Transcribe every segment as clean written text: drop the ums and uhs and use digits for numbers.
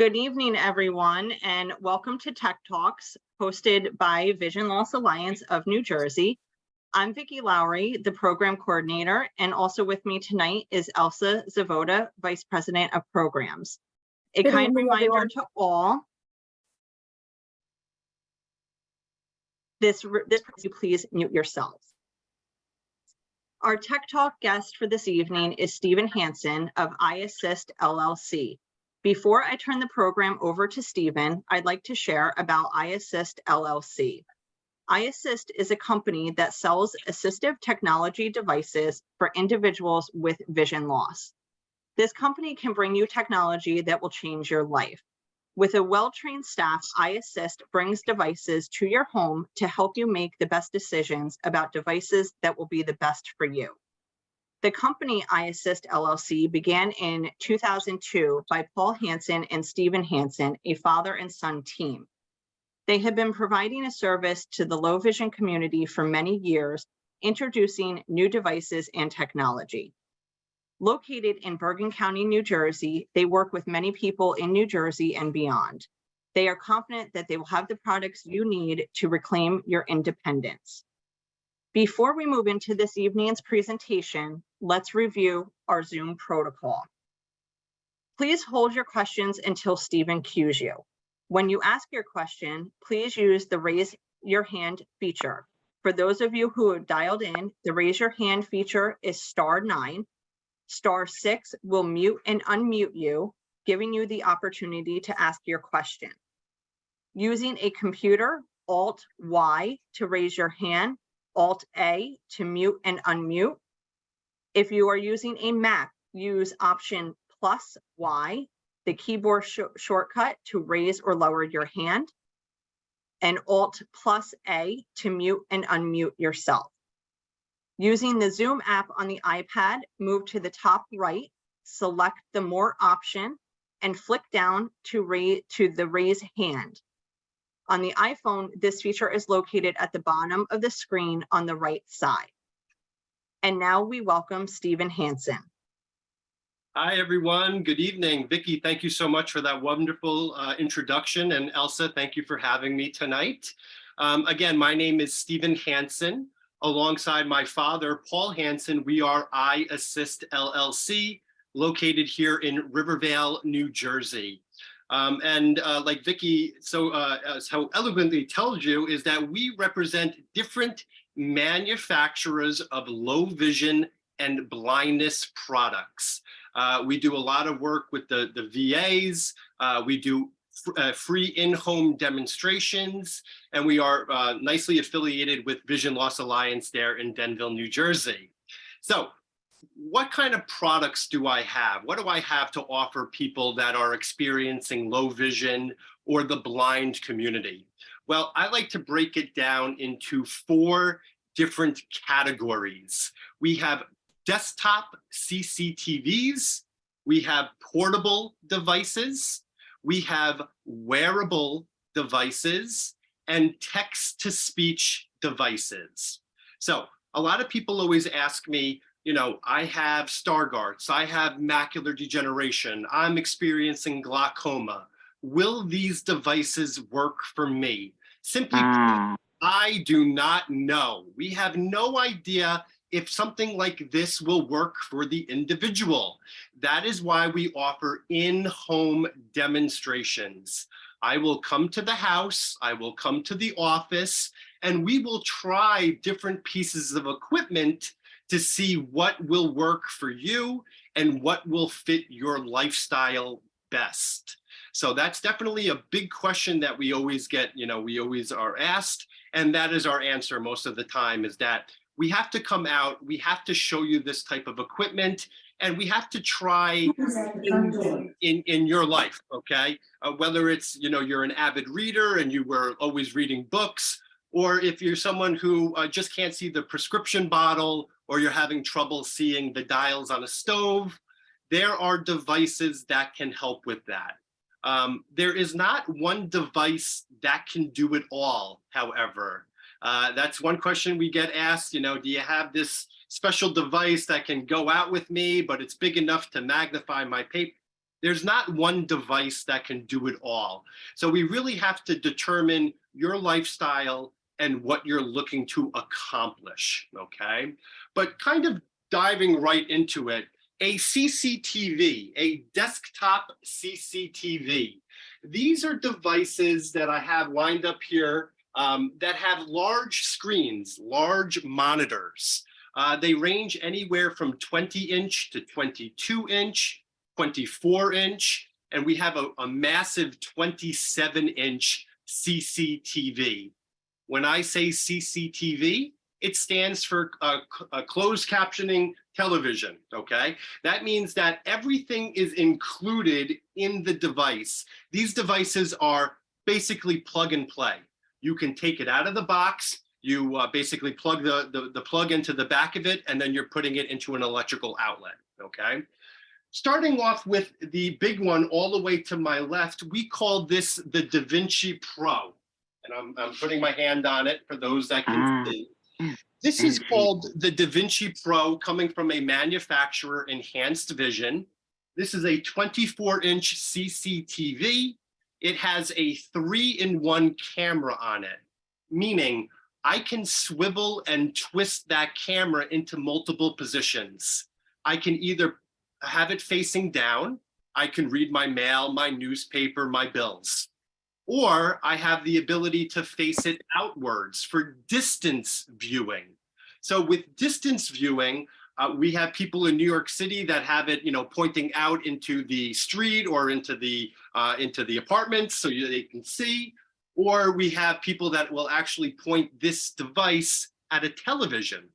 Good evening, everyone, and welcome to Tech Talks, hosted by Vision Loss Alliance of New Jersey. I'm Vicki Lowry, the program coordinator, and also with me tonight is Elsa Zavoda, Vice President of Programs. A Good kind evening, reminder everyone. to all, please mute yourselves. Our Tech Talk guest for this evening is Stephen Hansen of iAssist LLC. Before I turn the program over to Stephen, I'd like to share about iAssist LLC. iAssist is a company that sells assistive technology devices for individuals with vision loss. This company can bring you technology that will change your life. With a well-trained staff, iAssist brings devices to your home to help you make the best decisions about devices that will be the best for you. The company iAssist LLC began in 2002 by Paul Hansen and Stephen Hansen, a father and son team. They have been providing a service to the low vision community for many years, introducing new devices and technology. Located in Bergen County, New Jersey, they work with many people in New Jersey and beyond. They are confident that they will have the products you need to reclaim your independence. Before we move into this evening's presentation, let's review our Zoom protocol. Please hold your questions until Stephen cues you. When you ask your question, please use the raise your hand feature. For those of you who have dialed in, the raise your hand feature is *9. *6 will mute and unmute you, giving you the opportunity to ask your question. Using a computer, Alt-Y to raise your hand, Alt-A to mute and unmute. If you are using a Mac, use Option +Y, the keyboard shortcut to raise or lower your hand, and Alt+A to mute and unmute yourself. Using the Zoom app on the iPad, move to the top right, select the More option, and flick down to the Raise Hand. On the iPhone, this feature is located at the bottom of the screen on the right side. And now we welcome Stephen Hansen. Hi, everyone. Good evening. Vicki, thank you so much for that wonderful introduction. And Elsa, thank you for having me tonight. Again, my name is Stephen Hansen. Alongside my father, Paul Hansen, we are iAssist LLC, located here in Rivervale, New Jersey. Like Vicki so eloquently tells you, is that we represent different manufacturers of low vision and blindness products. We do a lot of work with the VAs. We do free in-home demonstrations, and we are nicely affiliated with Vision Loss Alliance there in Denville, New Jersey. So what kind of products do I have? What do I have to offer people that are experiencing low vision or the blind community? Well, I like to break it down into 4 different categories. We have desktop CCTVs, we have portable devices, we have wearable devices, and text-to-speech devices. So a lot of people always ask me, you know, I have Stargardts, I have macular degeneration, I'm experiencing glaucoma. Will these devices work for me? Simply put, I do not know. We have no idea if something like this will work for the individual. That is why we offer in-home demonstrations. I will come to the house, I will come to the office, and we will try different pieces of equipment to see what will work for you and what will fit your lifestyle best. So that's definitely a big question that we always get, you know, we always are asked, and that is our answer most of the time, is that we have to come out, we have to show you this type of equipment, and we have to try in your life, okay? Whether it's, you know, you're an avid reader and you were always reading books, or if you're someone who just can't see the prescription bottle, or you're having trouble seeing the dials on a stove, there are devices that can help with that. There is not one device that can do it all, however. That's one question we get asked, you know, do you have this special device that can go out with me, but it's big enough to magnify my paper? There's not one device that can do it all. So we really have to determine your lifestyle and what you're looking to accomplish, okay? But kind of diving right into it, a CCTV, a desktop CCTV. These are devices that I have lined up here that have large screens, large monitors. They range anywhere from 20-inch to 22-inch, 24-inch, and we have a massive 27-inch CCTV. When I say CCTV, it stands for closed captioning television, okay? That means that everything is included in the device. These devices are basically plug and play. You can take it out of the box, you basically plug the plug into the back of it, and then you're putting it into an electrical outlet, okay? Starting off with the big one all the way to my left, we call this the DaVinci Pro. And I'm putting my hand on it for those that can see. This is called the DaVinci Pro, coming from a manufacturer, Enhanced Vision. This is a 24-inch CCTV. It has a 3-in-1 camera on it, meaning I can swivel and twist that camera into multiple positions. I can either have it facing down, I can read my mail, my newspaper, my bills. Or I have the ability to face it outwards for distance viewing. So with distance viewing, we have people in New York City that have it, pointing out into the street or into the apartments so they can see. Or we have people that will actually point this device at a television.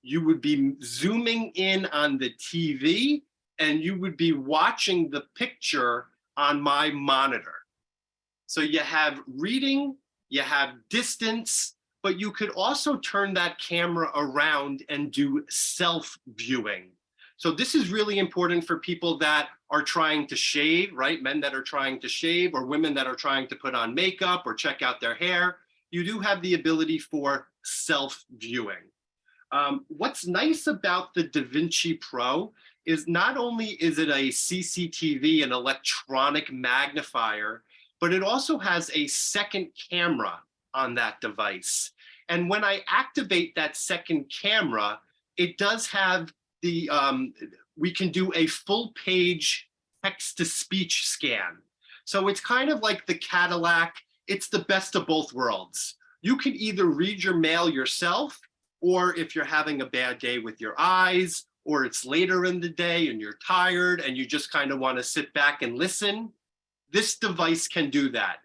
You would be zooming in on the TV and you would be watching the picture on my monitor. So you have reading, you have distance, but you could also turn that camera around and do self-viewing. So this is really important for people that are trying to shave, right? Men that are trying to shave, or women that are trying to put on makeup or check out their hair. You do have the ability for self-viewing. What's nice about the DaVinci Pro is not only is it a CCTV, an electronic magnifier, but it also has a second camera on that device. And when I activate that second camera, it does have the, we can do a full page text-to-speech scan. So it's kind of like the Cadillac, it's the best of both worlds. You can either read your mail yourself, or if you're having a bad day with your eyes, or it's later in the day and you're tired and you just kind of want to sit back and listen, this device can do that.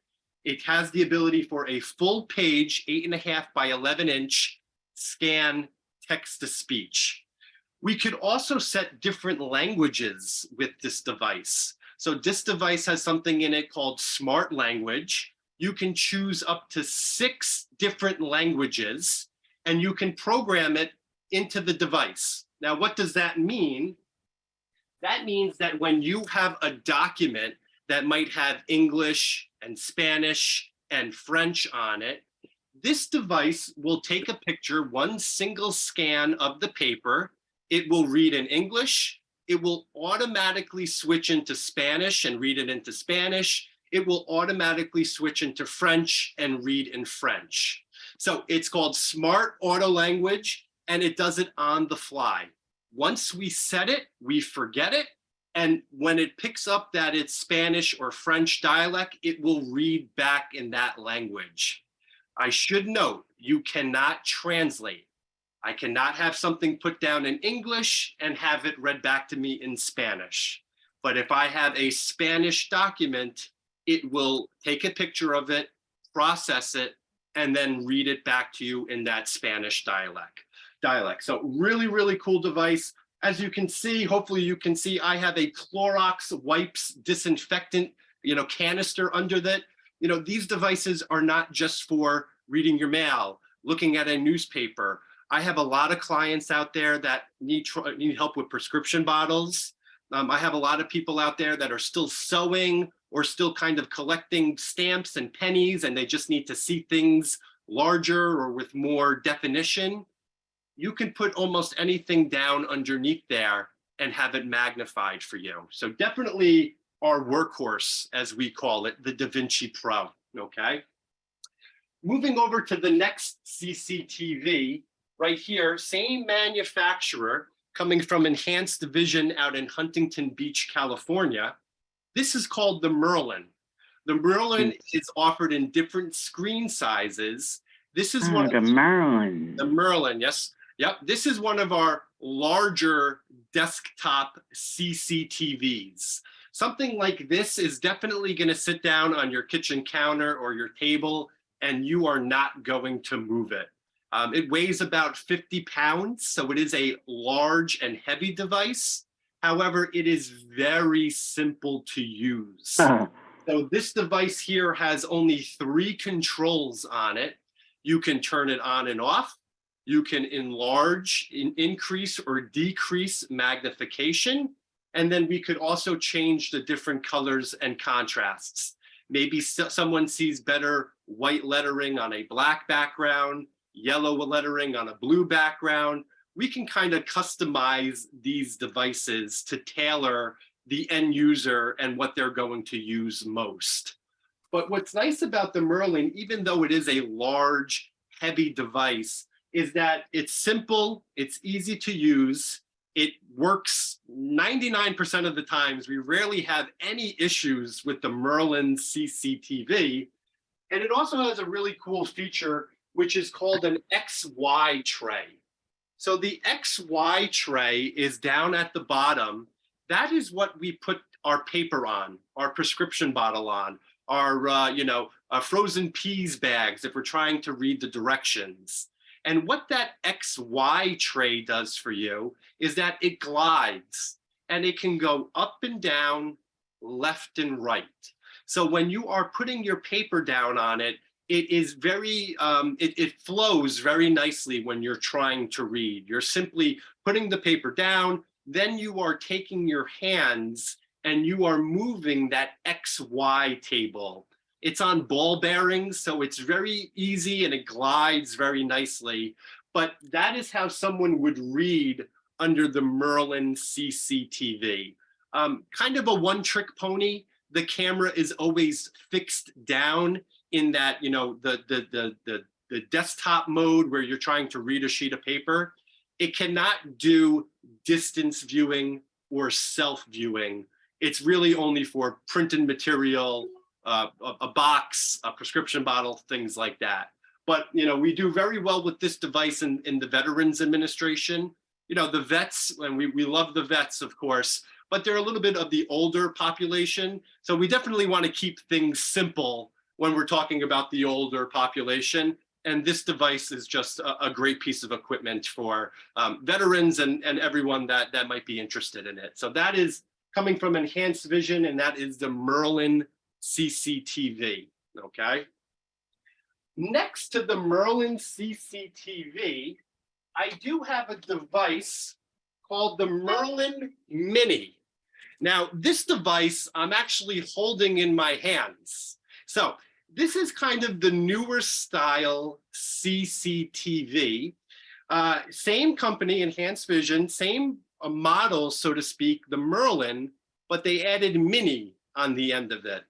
It has the ability for a full page, 8.5 by 11-inch scan text-to-speech. We could also set different languages with this device. So this device has something in it called Smart Language. You can choose up to 6 different languages, and you can program it into the device. Now, what does that mean? That means that when you have a document that might have English and Spanish and French on it, this device will take a picture, one single scan of the paper. It will read in English. It will automatically switch into Spanish and read it into Spanish. It will automatically switch into French and read in French. So it's called Smart Auto Language, and it does it on the fly. Once we set it, we forget it. And when it picks up that it's Spanish or French dialect, it will read back in that language. I should note, you cannot translate. I cannot have something put down in English and have it read back to me in Spanish. But if I have a Spanish document, it will take a picture of it, process it, and then read it back to you in that Spanish dialect. So really, really cool device. As you can see, hopefully you can see, I have a Clorox wipes disinfectant, canister under that. These devices are not just for reading your mail, looking at a newspaper. I have a lot of clients out there that need help with prescription bottles. I have a lot of people out there that are still sewing or still kind of collecting stamps and pennies, and they just need to see things larger or with more definition. You can put almost anything down underneath there and have it magnified for you. So definitely our workhorse, as we call it, the DaVinci Pro, okay? Moving over to the next CCTV, right here, same manufacturer, coming from Enhanced Vision out in Huntington Beach, California. This is called the Merlin. The Merlin is offered in different screen sizes. This is one of the Merlin. the Merlin, yes. Yep, this is one of our larger desktop CCTVs. Something like this is definitely going to sit down on your kitchen counter or your table, and you are not going to move it. It weighs about 50 pounds, so it is a large and heavy device. However, it is very simple to use. So this device here has only 3 controls on it. You can turn it on and off. You can enlarge, increase or decrease magnification. And then we could also change the different colors and contrasts. Maybe someone sees better white lettering on a black background, yellow lettering on a blue background. We can kind of customize these devices to tailor the end user and what they're going to use most. But what's nice about the Merlin, even though it is a large, heavy device, is that it's simple, it's easy to use, it works 99% of the times. We rarely have any issues with the Merlin CCTV. And it also has a really cool feature, which is called an XY tray. So the XY tray is down at the bottom. That is what we put our paper on, our prescription bottle on, our frozen peas bags if we're trying to read the directions. And what that XY tray does for you is that it glides and it can go up and down, left and right. So when you are putting your paper down on it, it is very, it flows very nicely when you're trying to read. You're simply putting the paper down, then you are taking your hands and you are moving that XY table. It's on ball bearings, so it's very easy and it glides very nicely. But that is how someone would read under the Merlin CCTV. Kind of a one-trick pony. The camera is always fixed down in that, the desktop mode where you're trying to read a sheet of paper. It cannot do distance viewing or self-viewing. It's really only for printed material, a box, a prescription bottle, things like that. But we do very well with this device in the Veterans Administration. The vets, and we love the vets, of course, but they're a little bit of the older population. So we definitely want to keep things simple when we're talking about the older population. And this device is just a great piece of equipment for veterans and everyone that might be interested in it. So that is coming from Enhanced Vision, and that is the Merlin CCTV, okay? Next to the Merlin CCTV, I do have a device called the Merlin Mini. Now, this device I'm actually holding in my hands. So this is kind of the newer style CCTV. Same company, Enhanced Vision, same model, so to speak, the Merlin, but they added Mini on the end of it.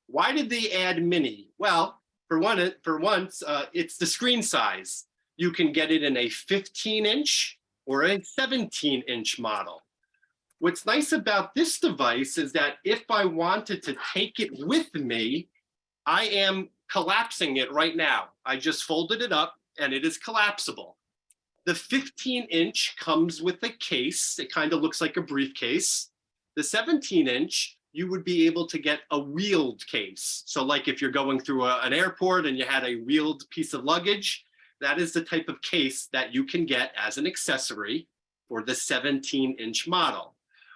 Why did they add Mini? Well, for once, it's the screen size. You can get it in a 15-inch or a 17-inch model. What's nice about this device is that if I wanted to take it with me, I am collapsing it right now. I just folded it up and it is collapsible. The 15-inch comes with a case. It kind of looks like a briefcase. The 17-inch, you would be able to get a wheeled case. So like if you're going through an airport and you had a wheeled piece of luggage, that is the type of case that you can get as an accessory for the 17-inch model.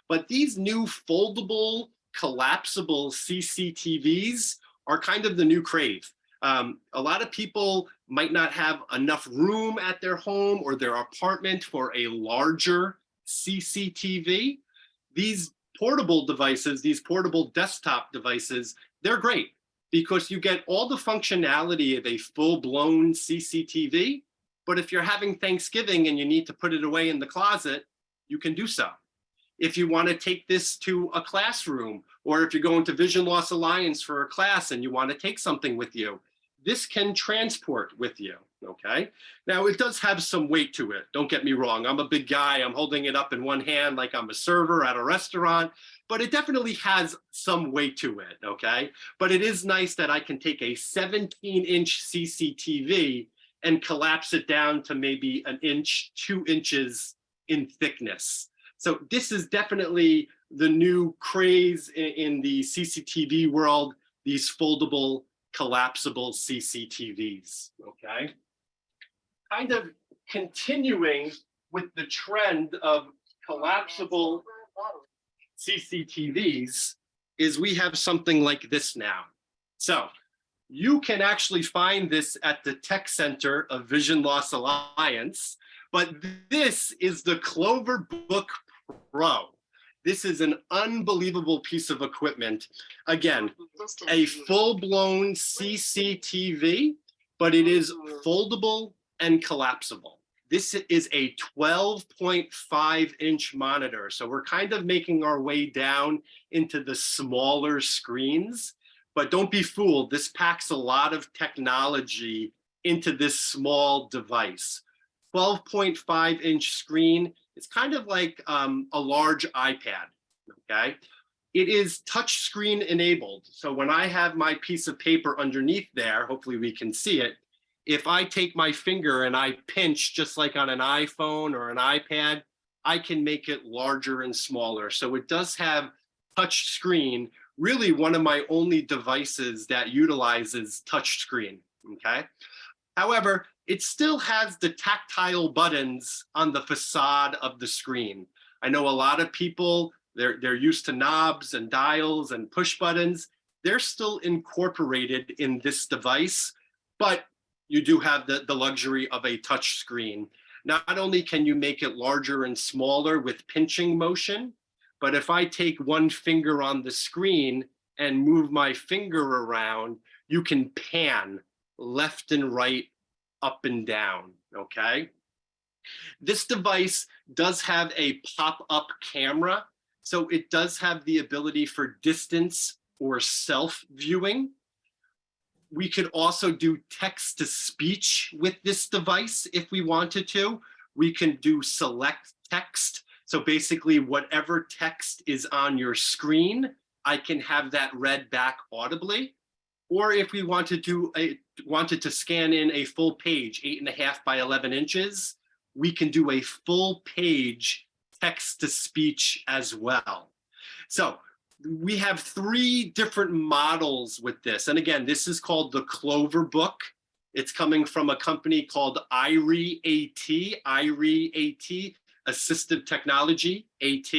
But these new foldable, collapsible CCTVs are kind of the new crave. A lot of people might not have enough room at their home or their apartment for a larger CCTV. These portable devices, these portable desktop devices, they're great because you get all the functionality of a full-blown CCTV, but if you're having Thanksgiving and you need to put it away in the closet, you can do so. If you want to take this to a classroom, or if you're going to Vision Loss Alliance for a class and you want to take something with you, this can transport with you, okay? Now, it does have some weight to it. Don't get me wrong. I'm a big guy. I'm holding it up in one hand like I'm a server at a restaurant, but it definitely has some weight to it, okay? But it is nice that I can take a 17-inch CCTV and collapse it down to maybe an inch, 2 inches in thickness. So this is definitely the new craze in the CCTV world, these foldable, collapsible CCTVs, okay? Kind of continuing with the trend of collapsible CCTVs is we have something like this now. So you can actually find this at the Tech Center of Vision Loss Alliance, but this is the Cloverbook Pro. This is an unbelievable piece of equipment. Again, a full-blown CCTV, but it is foldable and collapsible. This is a 12.5-inch monitor. So we're kind of making our way down into the smaller screens, but don't be fooled. This packs a lot of technology into this small device. 12.5-inch screen. It's kind of like a large iPad, okay? It is touchscreen enabled. So when I have my piece of paper underneath there, hopefully we can see it, if I take my finger and I pinch just like on an iPhone or an iPad, I can make it larger and smaller. So it does have touch screen, really one of my only devices that utilizes touch screen, okay? However, it still has the tactile buttons on the facade of the screen. I know a lot of people, they're used to knobs and dials and push buttons. They're still incorporated in this device, but you do have the luxury of a touch screen. Not only can you make it larger and smaller with pinching motion, but if I take one finger on the screen and move my finger around, you can pan left and right, up and down, okay? This device does have a pop-up camera, so it does have the ability for distance or self-viewing. We could also do text-to-speech with this device if we wanted to. We can do select text. So basically, whatever text is on your screen, I can have that read back audibly. Or if we wanted to scan in a full page, 8.5 by 11 inches, we can do a full page text-to-speech as well. So we have 3 different models with this. And again, this is called the Cloverbook. It's coming from a company called IRI AT, Assistive Technology, AT.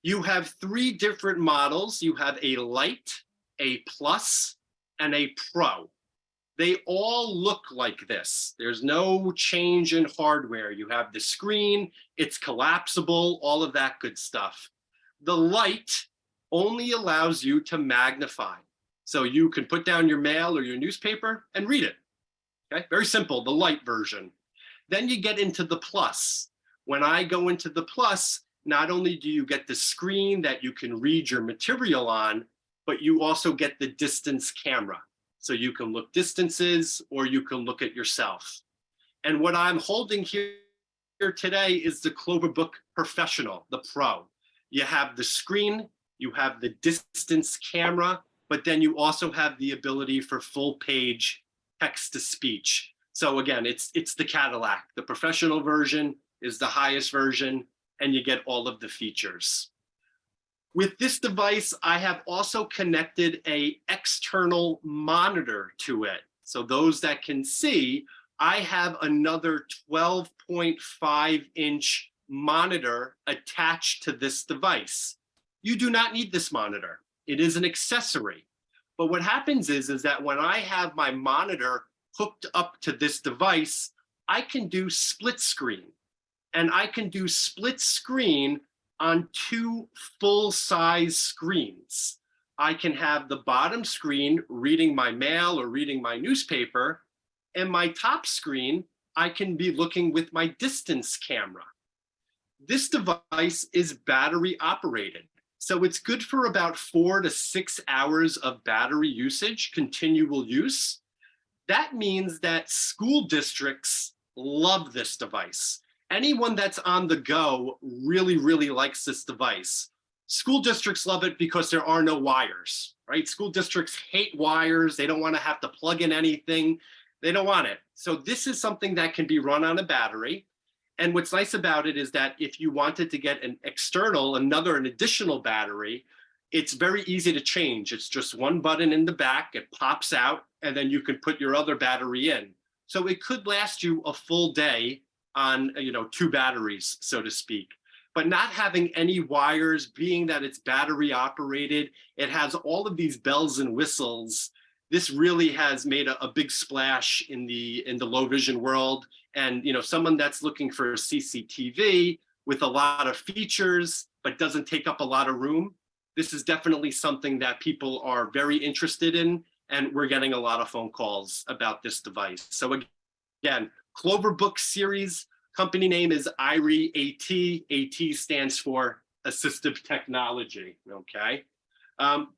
You have 3 different models. You have a Lite, a Plus, and a Pro. They all look like this. There's no change in hardware. You have the screen, it's collapsible, all of that good stuff. The Lite only allows you to magnify. So you can put down your mail or your newspaper and read it. Okay, very simple, the Lite version. Then you get into the Plus. When I go into the Plus, not only do you get the screen that you can read your material on, but you also get the distance camera. So you can look distances or you can look at yourself. And what I'm holding here today is the Cloverbook Professional, the Pro. You have the screen, you have the distance camera, but then you also have the ability for full page text-to-speech. So again, it's the Cadillac. The professional version is the highest version, and you get all of the features. With this device, I have also connected an external monitor to it. So those that can see, I have another 12.5-inch monitor attached to this device. You do not need this monitor. It is an accessory. But what happens is that when I have my monitor hooked up to this device, I can do split screen. And I can do split screen on 2 full-size screens. I can have the bottom screen reading my mail or reading my newspaper, and my top screen, I can be looking with my distance camera. This device is battery operated. So it's good for about 4 to 6 hours of battery usage, continual use. That means that school districts love this device. Anyone that's on the go really, really likes this device. School districts love it because there are no wires, right? School districts hate wires. They don't want to have to plug in anything. They don't want it. So this is something that can be run on a battery. And what's nice about it is that if you wanted to get an additional battery, it's very easy to change. It's just one button in the back, it pops out, and then you can put your other battery in. So it could last you a full day on 2 batteries, so to speak. But not having any wires, being that it's battery operated, it has all of these bells and whistles. This really has made a big splash in the low vision world. And someone that's looking for a CCTV with a lot of features, but doesn't take up a lot of room, this is definitely something that people are very interested in. And we're getting a lot of phone calls about this device. So again, Cloverbook series, company name is IRI AT. AT stands for assistive technology, okay?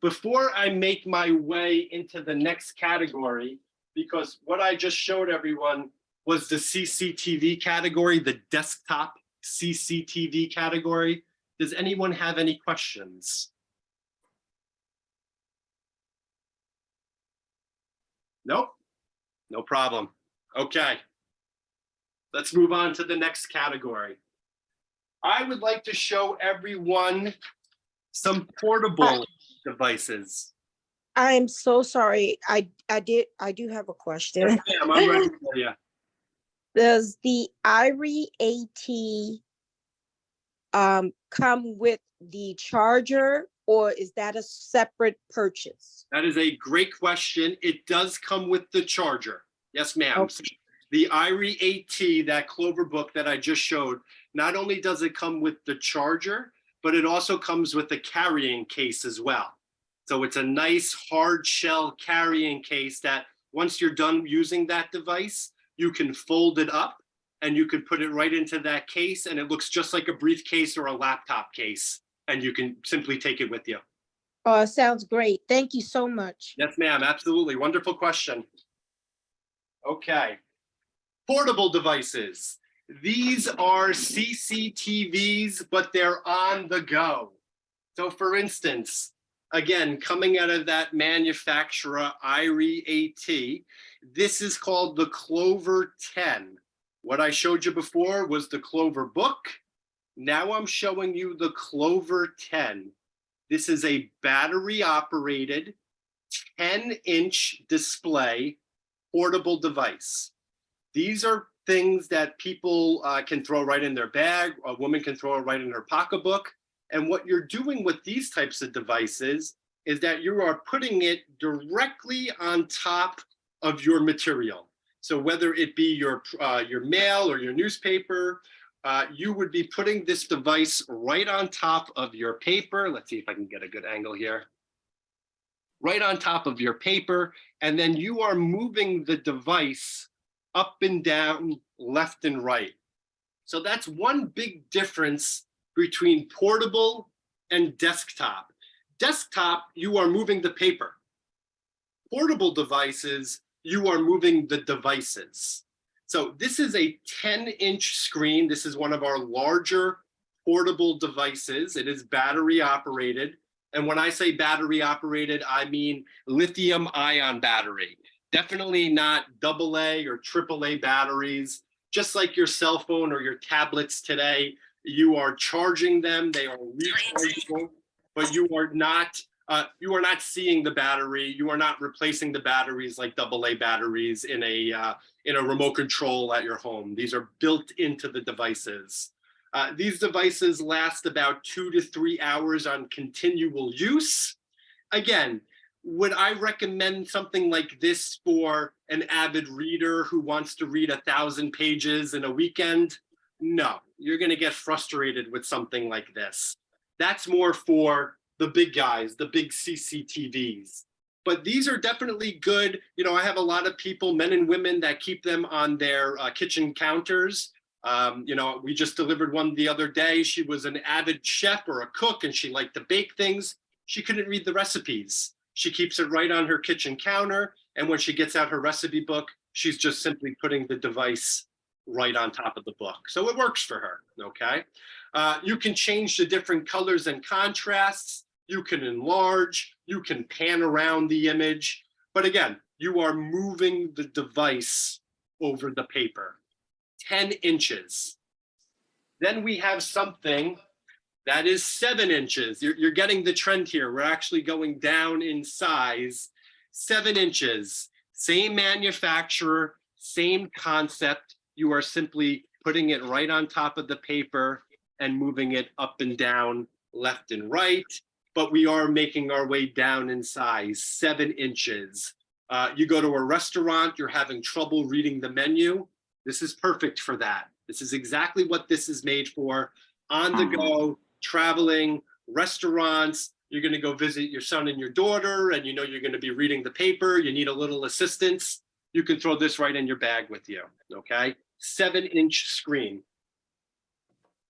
Before I make my way into the next category, because what I just showed everyone was the CCTV category, the desktop CCTV category. Does anyone have any questions? Nope, no problem. Okay, let's move on to the next category. I would like to show everyone some portable devices. I'm so sorry. I do have a question. Yes, ma'am, I'm ready for you. Does the IRI AT come with the charger, or is that a separate purchase? That is a great question. It does come with the charger. Yes, ma'am. Okay. The IRI AT, that Cloverbook that I just showed, not only does it come with the charger, but it also comes with a carrying case as well. So it's a nice hard shell carrying case that once you're done using that device, you can fold it up and you can put it right into that case, and it looks just like a briefcase or a laptop case, and you can simply take it with you. Oh, sounds great. Thank you so much. Yes, ma'am, absolutely. Wonderful question. Okay. Portable devices. These are CCTVs, but they're on the go. So for instance, again, coming out of that manufacturer, IRI AT, this is called the Clover 10. What I showed you before was the Cloverbook. Now I'm showing you the Clover 10. This is a battery operated 10-inch display portable device. These are things that people can throw right in their bag. A woman can throw it right in her pocketbook. And what you're doing with these types of devices is that you are putting it directly on top of your material. So whether it be your mail or your newspaper, you would be putting this device right on top of your paper. Let's see if I can get a good angle here. Right on top of your paper, and then you are moving the device up and down, left and right. So that's one big difference between portable and desktop. Desktop, you are moving the paper. Portable devices, you are moving the devices. So this is a 10-inch screen. This is one of our larger portable devices. It is battery operated. And when I say battery operated, I mean lithium ion battery. Definitely not AA or AAA batteries. Just like your cell phone or your tablets today, you are charging them, they are rechargeable, but you are not seeing the battery. You are not replacing the batteries like AA batteries in a remote control at your home. These are built into the devices. These devices last about 2 to 3 hours on continual use. Again, would I recommend something like this for an avid reader who wants to read 1,000 pages in a weekend? No, you're going to get frustrated with something like this. That's more for the big guys, the big CCTVs. But these are definitely good. I have a lot of people, men and women, that keep them on their kitchen counters. We just delivered one the other day. She was an avid chef or a cook, and she liked to bake things. She couldn't read the recipes. She keeps it right on her kitchen counter. And when she gets out her recipe book, she's just simply putting the device right on top of the book. So it works for her, okay? You can change the different colors and contrasts. You can enlarge, you can pan around the image. But again, you are moving the device over the paper, 10 inches. Then we have something that is 7 inches. You're getting the trend here. We're actually going down in size. 7 inches, same manufacturer, same concept. You are simply putting it right on top of the paper and moving it up and down, left and right. But we are making our way down in size, 7 inches. You go to a restaurant, you're having trouble reading the menu. This is perfect for that. This is exactly what this is made for. On the go, traveling, restaurants, you're gonna go visit your son and your daughter, and you know you're gonna be reading the paper, you need a little assistance, you can throw this right in your bag with you, okay? 7-inch screen.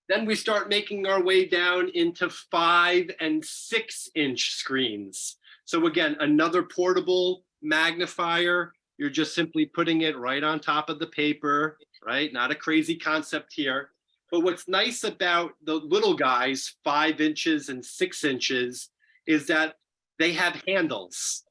Then we start making our way down into 5 and 6-inch screens. So again, another portable magnifier. You're just simply putting it right on top of the paper, right? Not a crazy concept here. But what's nice about the little guys, 5 inches and 6 inches, is that they have handles.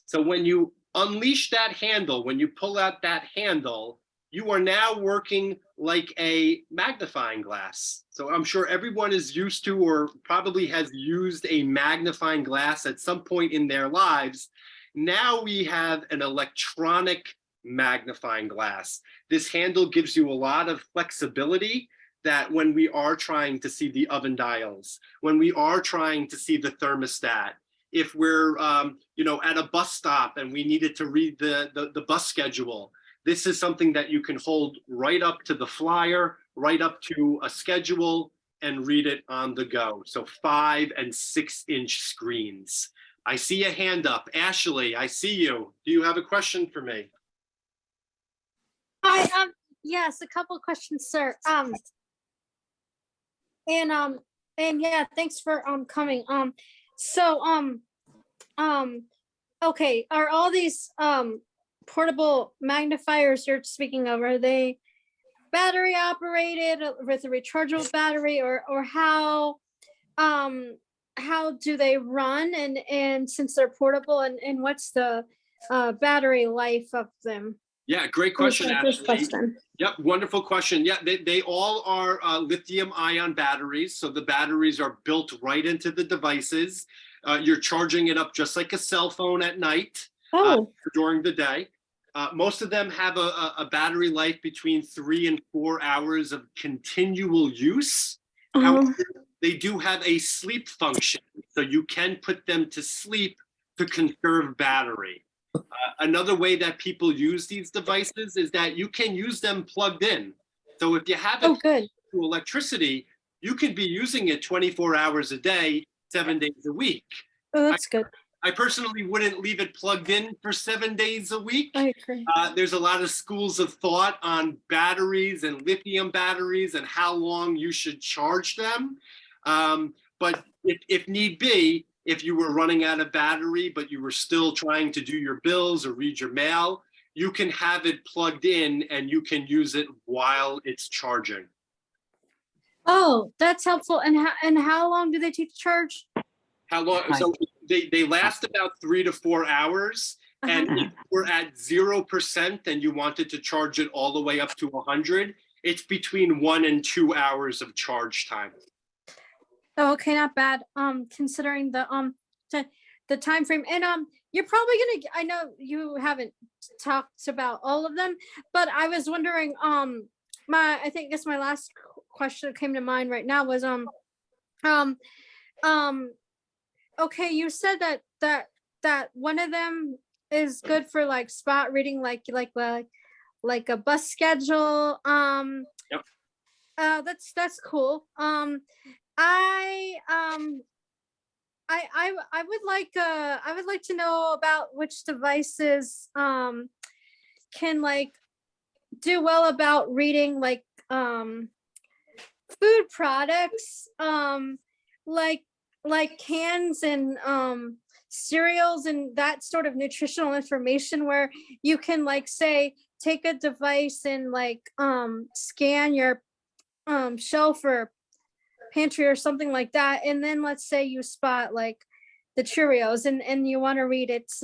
So when you unleash that handle, when you pull out that handle, you are now working like a magnifying glass. So I'm sure everyone is used to or probably has used a magnifying glass at some point in their lives. Now we have an electronic magnifying glass. This handle gives you a lot of flexibility that when we are trying to see the oven dials, when we are trying to see the thermostat, if we're at a bus stop and we needed to read the bus schedule, this is something that you can hold right up to the flyer, right up to a schedule, and read it on the go. So 5 and 6-inch screens. I see a hand up. Ashley, I see you. Do you have a question for me? Hi, yes, a couple of questions, sir. And yeah, thanks for coming. Okay, are all these portable magnifiers you're speaking of, are they battery operated with a rechargeable battery, or how do they run, and since they're portable, and what's the battery life of them? Yeah, great question, First Ashley. question. Yep, wonderful question. Yeah, they all are lithium ion batteries. So the batteries are built right into the devices. You're charging it up just like a cell phone at night during the day. Most of them have a battery life between 3 and 4 hours of continual use. However, they do have a sleep function, so you can put them to sleep to conserve battery. Another way that people use these devices is that you can use them plugged in. So if you have it Good. to electricity, you can be using it 24 hours a day, 7 days a week. Oh, that's good. I personally wouldn't leave it plugged in for 7 days a week. I agree. There's a lot of schools of thought on batteries and lithium batteries and how long you should charge them. But if need be, if you were running out of battery, but you were still trying to do your bills or read your mail, you can have it plugged in and you can use it while it's charging. Oh, that's helpful. And how long do they take to charge? How long? So they last about 3 to 4 hours. And if we're at 0% and you wanted to charge it all the way up to 100, it's between 1 and 2 hours of charge time. Oh, okay, not bad. Considering the time frame, and you're probably gonna. I know you haven't talked about all of them, but I was wondering. I guess my last question that came to mind right now was okay, you said that one of them is good for like spot reading, like a bus schedule. Yep. That's cool. I would like to know about which devices can like do well about reading like food products, like cans and cereals and that sort of nutritional information where you can like say take a device and like scan your shelf or pantry or something like that, and then let's say you spot like the Cheerios and you want to read its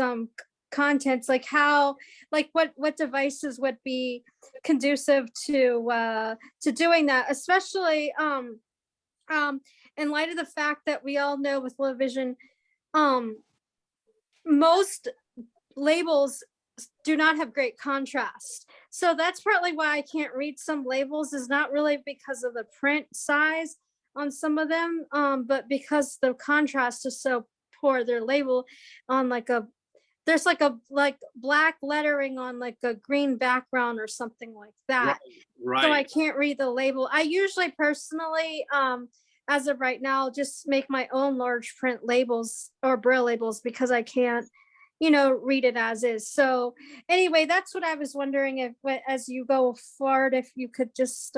contents, like how, like what devices would be conducive to doing that, especially in light of the fact that we all know with low vision, most labels do not have great contrast. So that's partly why I can't read some labels, is not really because of the print size on some of them, but because the contrast is so poor. Their label on like there's like black lettering on like a green background or something like that. Right. So I can't read the label. I usually personally, as of right now, just make my own large print labels or braille labels because I can't, read it as is. So anyway, that's what I was wondering, if as you go forward, if you could just,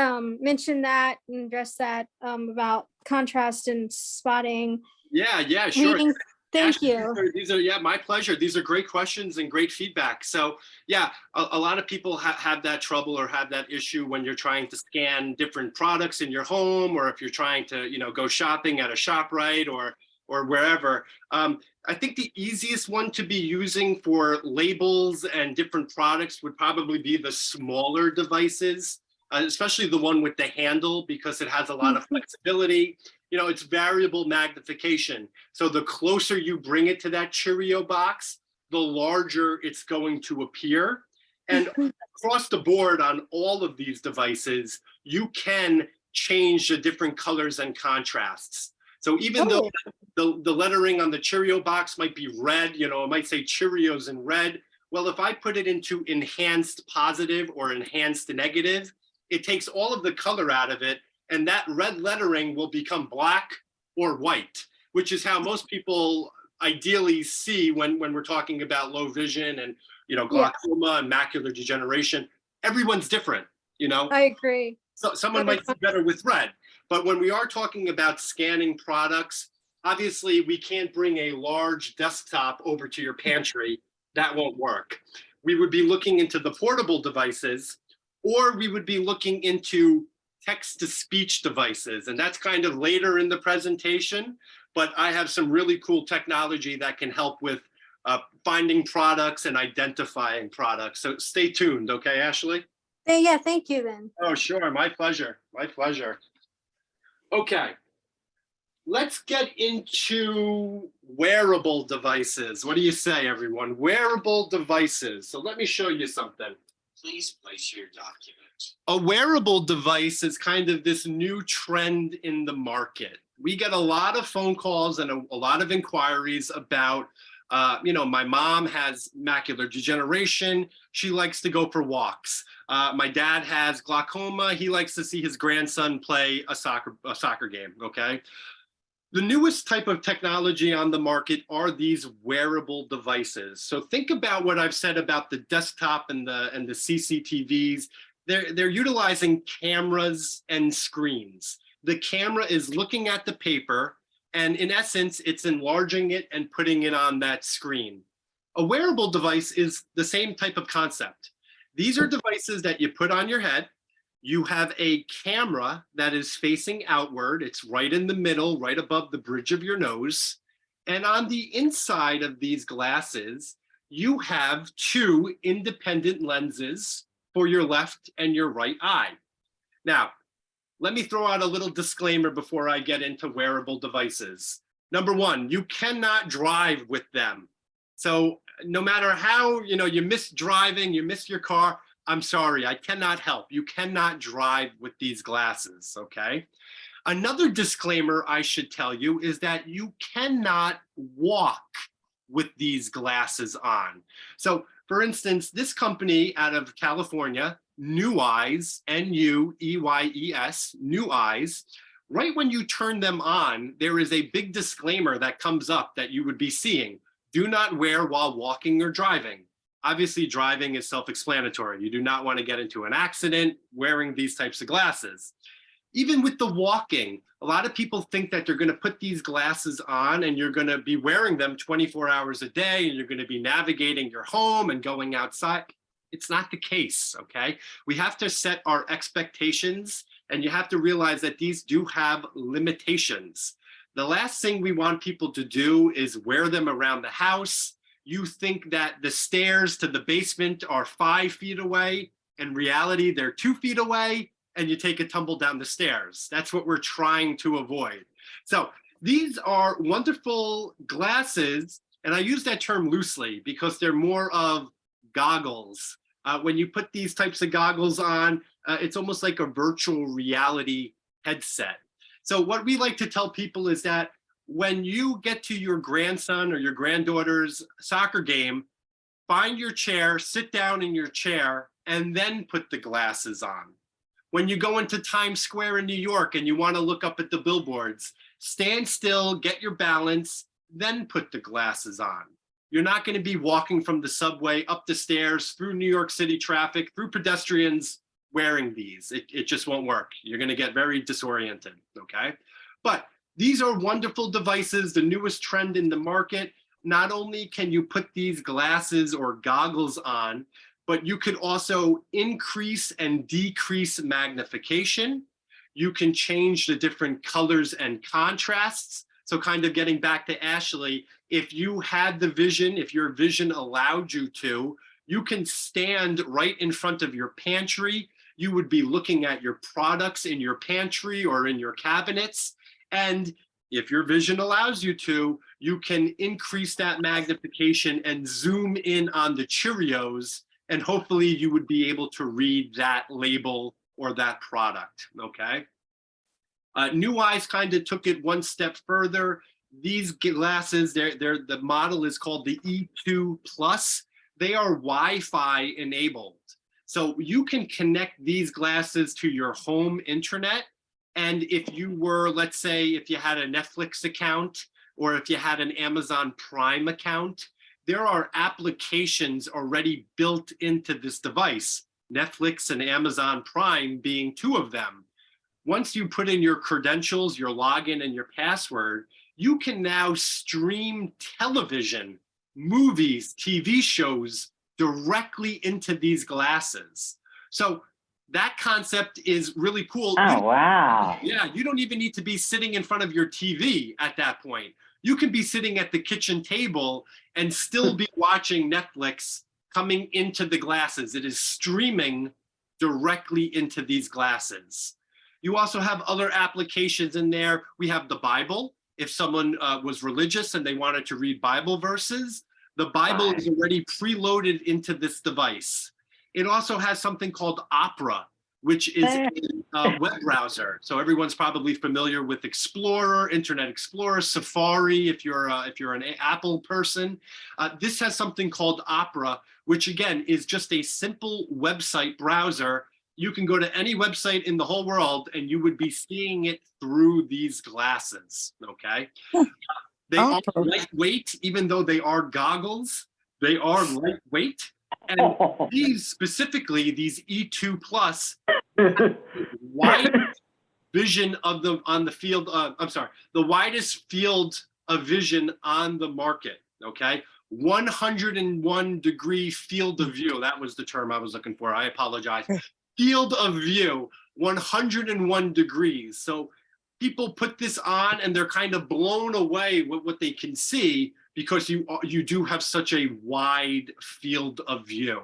mention that and address that about contrast and spotting. Yeah, sure. Reading. Thank Ashley, you. These are, my pleasure. These are great questions and great feedback. So yeah, a lot of people have that trouble or have that issue when you're trying to scan different products in your home, or if you're trying to, go shopping at a ShopRite or wherever. I think the easiest one to be using for labels and different products would probably be the smaller devices, especially the one with the handle, because it has a lot of flexibility. It's variable magnification. So the closer you bring it to that Cheerio box, the larger it's going to appear. And across the board on all of these devices, you can change the different colors and contrasts. So even though the lettering on the Cheerio box might be red, it might say Cheerios in red. Well, if I put it into enhanced positive or enhanced negative, it takes all of the color out of it, and that red lettering will become black or white, which is how most people ideally see when we're talking about low vision and, glaucoma and macular degeneration. Everyone's different, I agree. So someone might see better with red, but when we are talking about scanning products, obviously we can't bring a large desktop over to your pantry. That won't work. We would be looking into the portable devices, or we would be looking into text-to-speech devices, and that's kind of later in the presentation, but I have some really cool technology that can help with finding products and identifying products. So stay tuned, okay, Ashley? Yeah, thank you then. Oh, sure, my pleasure, my pleasure. Okay, let's get into wearable devices. What do you say, everyone? Wearable devices. So let me show you something. Please place your document. A wearable device is kind of this new trend in the market. We get a lot of phone calls and a lot of inquiries about, my mom has macular degeneration. She likes to go for walks. My dad has glaucoma. He likes to see his grandson play a soccer game, okay? The newest type of technology on the market are these wearable devices. So think about what I've said about the desktop and the CCTVs. They're utilizing cameras and screens. The camera is looking at the paper, and in essence, it's enlarging it and putting it on that screen. A wearable device is the same type of concept. These are devices that you put on your head. You have a camera that is facing outward. It's right in the middle, right above the bridge of your nose. And on the inside of these glasses, you have two independent lenses for your left and your right eye. Now, let me throw out a little disclaimer before I get into wearable devices. Number one, you cannot drive with them. So no matter how, you miss driving, you miss your car, I'm sorry, I cannot help. You cannot drive with these glasses, okay? Another disclaimer I should tell you is that you cannot walk with these glasses on. So for instance, this company out of California, New Eyes, N-U-E-Y-E-S, New Eyes, right when you turn them on, there is a big disclaimer that comes up that you would be seeing. Do not wear while walking or driving. Obviously, driving is self-explanatory. You do not want to get into an accident wearing these types of glasses. Even with the walking, a lot of people think that they're going to put these glasses on and you're going to be wearing them 24 hours a day and you're going to be navigating your home and going outside. It's not the case, okay? We have to set our expectations, and you have to realize that these do have limitations. The last thing we want people to do is wear them around the house. You think that the stairs to the basement are 5 feet away. In reality, they're 2 feet away, and you take a tumble down the stairs. That's what we're trying to avoid. So these are wonderful glasses, and I use that term loosely because they're more of goggles. When you put these types of goggles on, it's almost like a virtual reality headset. So what we like to tell people is that when you get to your grandson or your granddaughter's soccer game, find your chair, sit down in your chair, and then put the glasses on. When you go into Times Square in New York and you want to look up at the billboards, stand still, get your balance, then put the glasses on. You're not going to be walking from the subway up the stairs through New York City traffic, through pedestrians wearing these. It just won't work. You're going to get very disoriented, okay? But these are wonderful devices, the newest trend in the market. Not only can you put these glasses or goggles on, but you could also increase and decrease magnification. You can change the different colors and contrasts. So kind of getting back to Ashley, if you had the vision, if your vision allowed you to, you can stand right in front of your pantry. You would be looking at your products in your pantry or in your cabinets. And if your vision allows you to, you can increase that magnification and zoom in on the Cheerios, and hopefully you would be able to read that label or that product, okay? New Eyes kind of took it one step further. These glasses, the model is called the E2 Plus. They are Wi-Fi enabled. So you can connect these glasses to your home internet. And if you were, let's say, if you had a Netflix account or if you had an Amazon Prime account, there are applications already built into this device, Netflix and Amazon Prime being 2 of them. Once you put in your credentials, your login, and your password, you can now stream television, movies, TV shows directly into these glasses. So that concept is really cool. Oh, wow. Yeah, you don't even need to be sitting in front of your TV at that point. You can be sitting at the kitchen table and still be watching Netflix coming into the glasses. It is streaming directly into these glasses. You also have other applications in there. We have the Bible. If someone was religious and they wanted to read Bible verses, the Bible is already preloaded into this device. It also has something called Opera, which is a web browser. So everyone's probably familiar with Explorer, Internet Explorer, Safari, if you're an Apple person. This has something called Opera, which again is just a simple website browser. You can go to any website in the whole world and you would be seeing it through these glasses, okay? They are lightweight, even though they are goggles, they are lightweight. And these specifically, these E2 Plus, wide vision of the on the field. The widest field of vision on the market. Okay, 101-degree field of view. That was the term I was looking for. I apologize. Field of view, 101 degrees. So people put this on and they're kind of blown away with what they can see, because you do have such a wide field of view.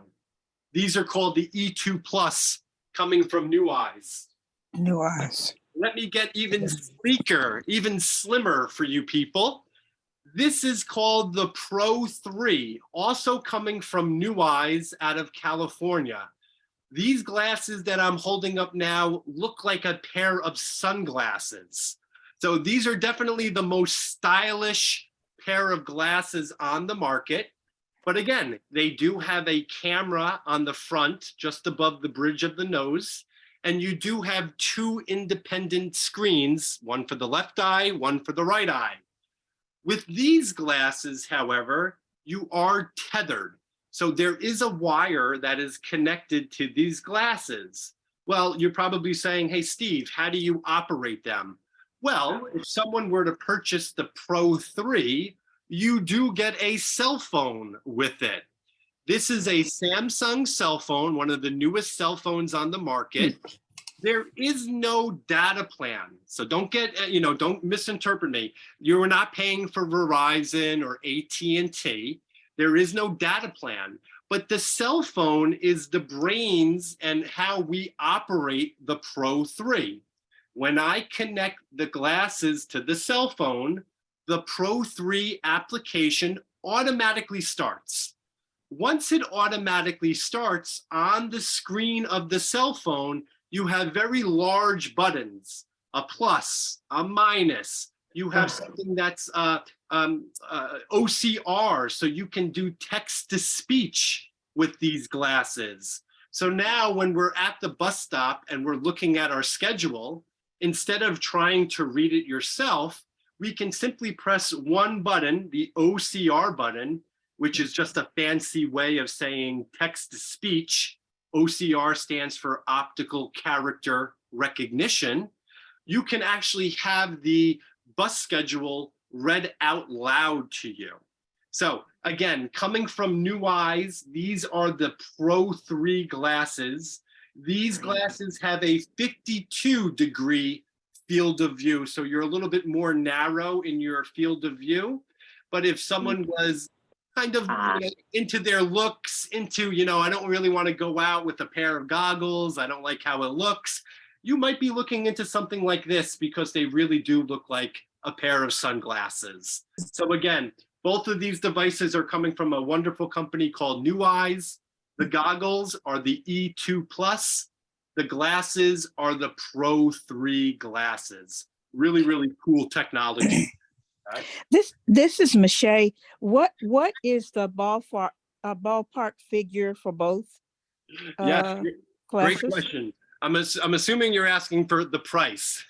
These are called the E2 Plus, coming from New Eyes. New Eyes. Let me get even sleeker, even slimmer for you people. This is called the Pro 3, also coming from New Eyes out of California. These glasses that I'm holding up now look like a pair of sunglasses. So these are definitely the most stylish pair of glasses on the market. But again, they do have a camera on the front, just above the bridge of the nose. And you do have 2 independent screens, one for the left eye, one for the right eye. With these glasses, however, you are tethered. So there is a wire that is connected to these glasses. Well, you're probably saying, hey, Steve, how do you operate them? Well, if someone were to purchase the Pro 3, you do get a cell phone with it. This is a Samsung cell phone, one of the newest cell phones on the market. There is no data plan. So don't get, don't misinterpret me. You're not paying for Verizon or AT&T. There is no data plan, but the cell phone is the brains and how we operate the Pro 3. When I connect the glasses to the cell phone, the Pro 3 application automatically starts. Once it automatically starts on the screen of the cell phone, you have very large buttons, a plus, a minus. You have something that's OCR, so you can do text to speech with these glasses. So now when we're at the bus stop and we're looking at our schedule, instead of trying to read it yourself, we can simply press one button, the OCR button, which is just a fancy way of saying text to speech. OCR stands for optical character recognition. You can actually have the bus schedule read out loud to you. So again, coming from New Eyes, these are the Pro 3 glasses. These glasses have a 52-degree field of view. So you're a little bit more narrow in your field of view. But if someone was kind of into their looks, into, I don't really want to go out with a pair of goggles, I don't like how it looks, you might be looking into something like this because they really do look like a pair of sunglasses. So again, both of these devices are coming from a wonderful company called New Eyes. The goggles are the E2 Plus. The glasses are the Pro 3 glasses. Really, really cool technology. This is Michelle. What is the ballpark figure for both? Yes, great Classes? question. I'm assuming you're asking for the price.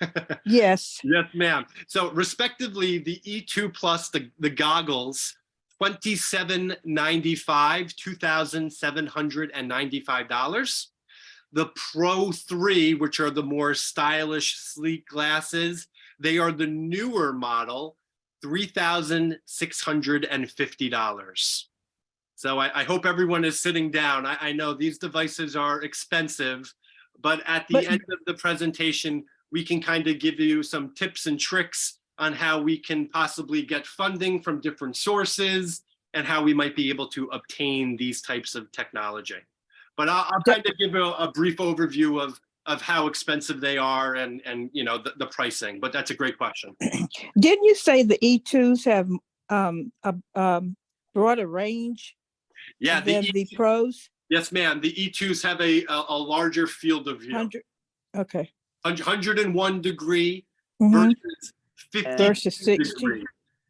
Yes. Yes, ma'am. So respectively, the E2 Plus, the goggles, $2,795, $2,795. The Pro 3, which are the more stylish, sleek glasses, they are the newer model, $3,650. So I hope everyone is sitting down. I know these devices are expensive, but at the end of the presentation, we can kind of give you some tips and tricks on how we can possibly get funding from different sources and how we might be able to obtain these types of technology. But I'll kind of give a brief overview of how expensive they are and the pricing, but that's a great question. Didn't you say the E2s have a broader range than the Pros? Yes, ma'am. The E2s have a larger field of view. 100, okay. 101 degree Mhm. versus 50 Versus 60. degree.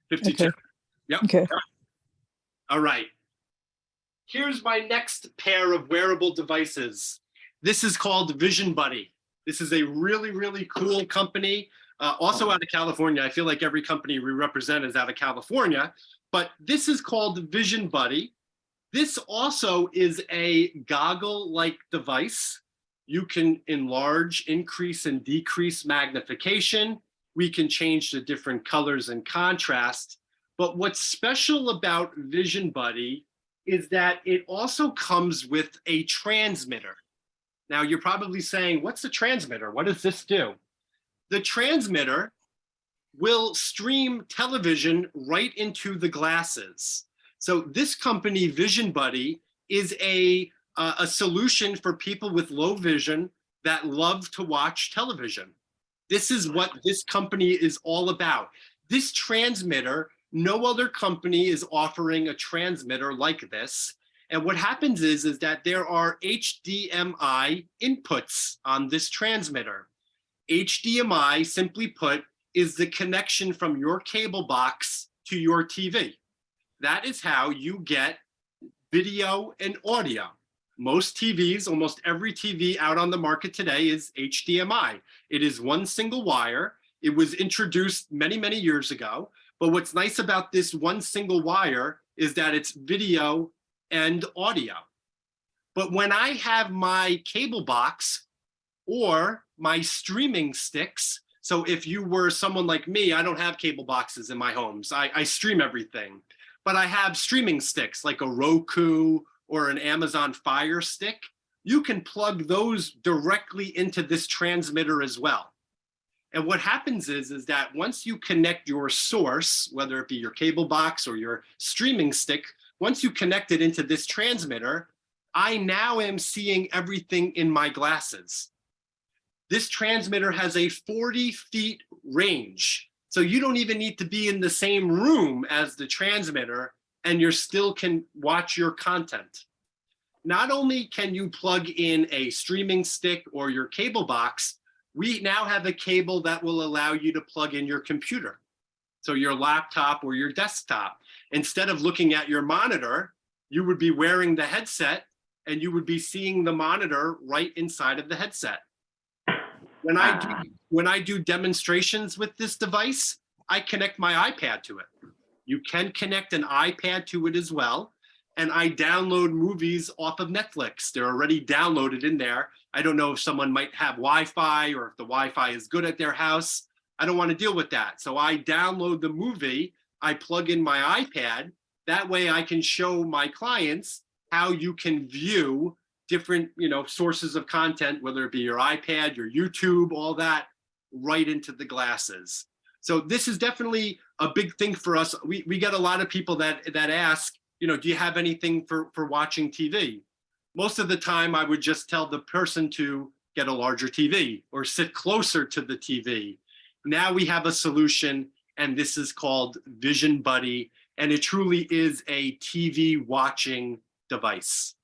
52. Okay. Yep. Okay. All right. Here's my next pair of wearable devices. This is called Vision Buddy. This is a really, really cool company, also out of California. I feel like every company we represent is out of California, but this is called Vision Buddy. This also is a goggle-like device. You can enlarge, increase, and decrease magnification. We can change the different colors and contrast. But what's special about Vision Buddy is that it also comes with a transmitter. Now you're probably saying, what's the transmitter? What does this do? The transmitter will stream television right into the glasses. So this company, Vision Buddy, is a solution for people with low vision that love to watch television. This is what this company is all about. This transmitter, no other company is offering a transmitter like this. And what happens is that there are HDMI inputs on this transmitter. HDMI, simply put, is the connection from your cable box to your TV. That is how you get video and audio. Most TVs, almost every TV out on the market today is HDMI. It is one single wire. It was introduced many, many years ago. But what's nice about this one single wire is that it's video and audio. But when I have my cable box or my streaming sticks, so if you were someone like me, I don't have cable boxes in my homes. I stream everything, but I have streaming sticks like a Roku or an Amazon Fire Stick. You can plug those directly into this transmitter as well. And what happens is that once you connect your source, whether it be your cable box or your streaming stick, once you connect it into this transmitter, I now am seeing everything in my glasses. This transmitter has a 40 feet range. So you don't even need to be in the same room as the transmitter and you still can watch your content. Not only can you plug in a streaming stick or your cable box, we now have a cable that will allow you to plug in your computer. So your laptop or your desktop. Instead of looking at your monitor, you would be wearing the headset and you would be seeing the monitor right inside of the headset. When I do demonstrations with this device, I connect my iPad to it. You can connect an iPad to it as well. And I download movies off of Netflix. They're already downloaded in there. I don't know if someone might have Wi-Fi or if the Wi-Fi is good at their house. I don't want to deal with that. So I download the movie, I plug in my iPad. That way I can show my clients how you can view different, sources of content, whether it be your iPad, your YouTube, all that, right into the glasses. So this is definitely a big thing for us. We get a lot of people that ask, do you have anything for watching TV? Most of the time, I would just tell the person to get a larger TV or sit closer to the TV. Now we have a solution, and this is called Vision Buddy, and it truly is a TV watching device.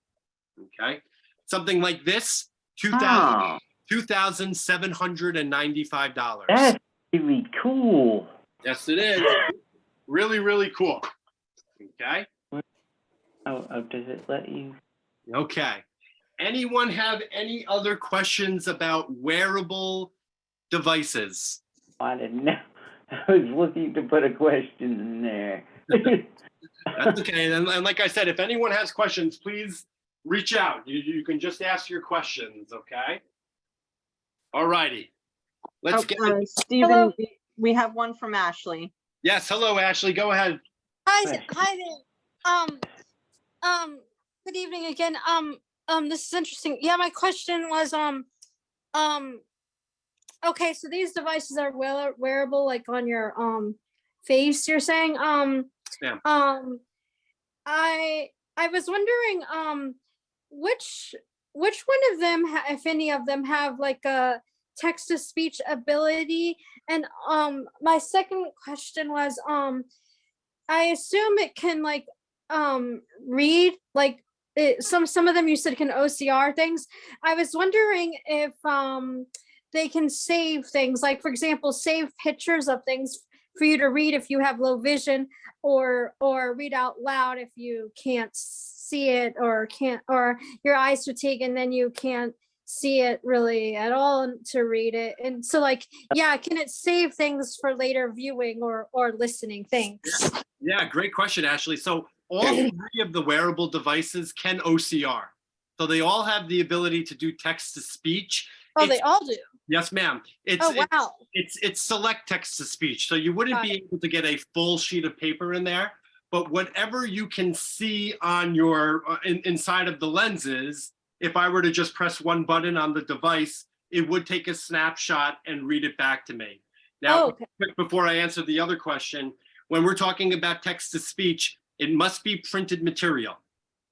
Okay, something like this, $2,795. That's really cool. Yes, it is. Really, really cool. Okay. Oh, does it let you? Okay. Anyone have any other questions about wearable devices? I didn't know. I was looking to put a question in there. That's okay. And like I said, if anyone has questions, please reach out. You can just ask your questions, okay? All righty. Let's get Stephen, Hello. we have one from Ashley. Yes, hello, Ashley. Go ahead. Hi there. Good evening again. This is interesting. Yeah, my question was, okay, so these devices are wearable, like on your face, you're saying. Yeah. I was wondering, which one of them, if any of them, have like a text to speech ability? And my second question was, I assume it can like read, like some of them you said can OCR things. I was wondering if they can save things, like for example, save pictures of things for you to read if you have low vision, or read out loud if you can't see it, or your eyes fatigue and then you can't see it really at all to read it. And so like, yeah, can it save things for later viewing or listening? Thanks. Yeah, great question, Ashley. So all three of the wearable devices can OCR. So they all have the ability to do text to speech. Oh, they all do? Yes, ma'am. Wow. It's select text to speech. So you wouldn't be able to get a full sheet of paper in there, but whatever you can see on your inside of the lenses, if I were to just press one button on the device, it would take a snapshot and read it back to me. Now, quick before I answer the other question, when we're talking about text to speech, it must be printed material.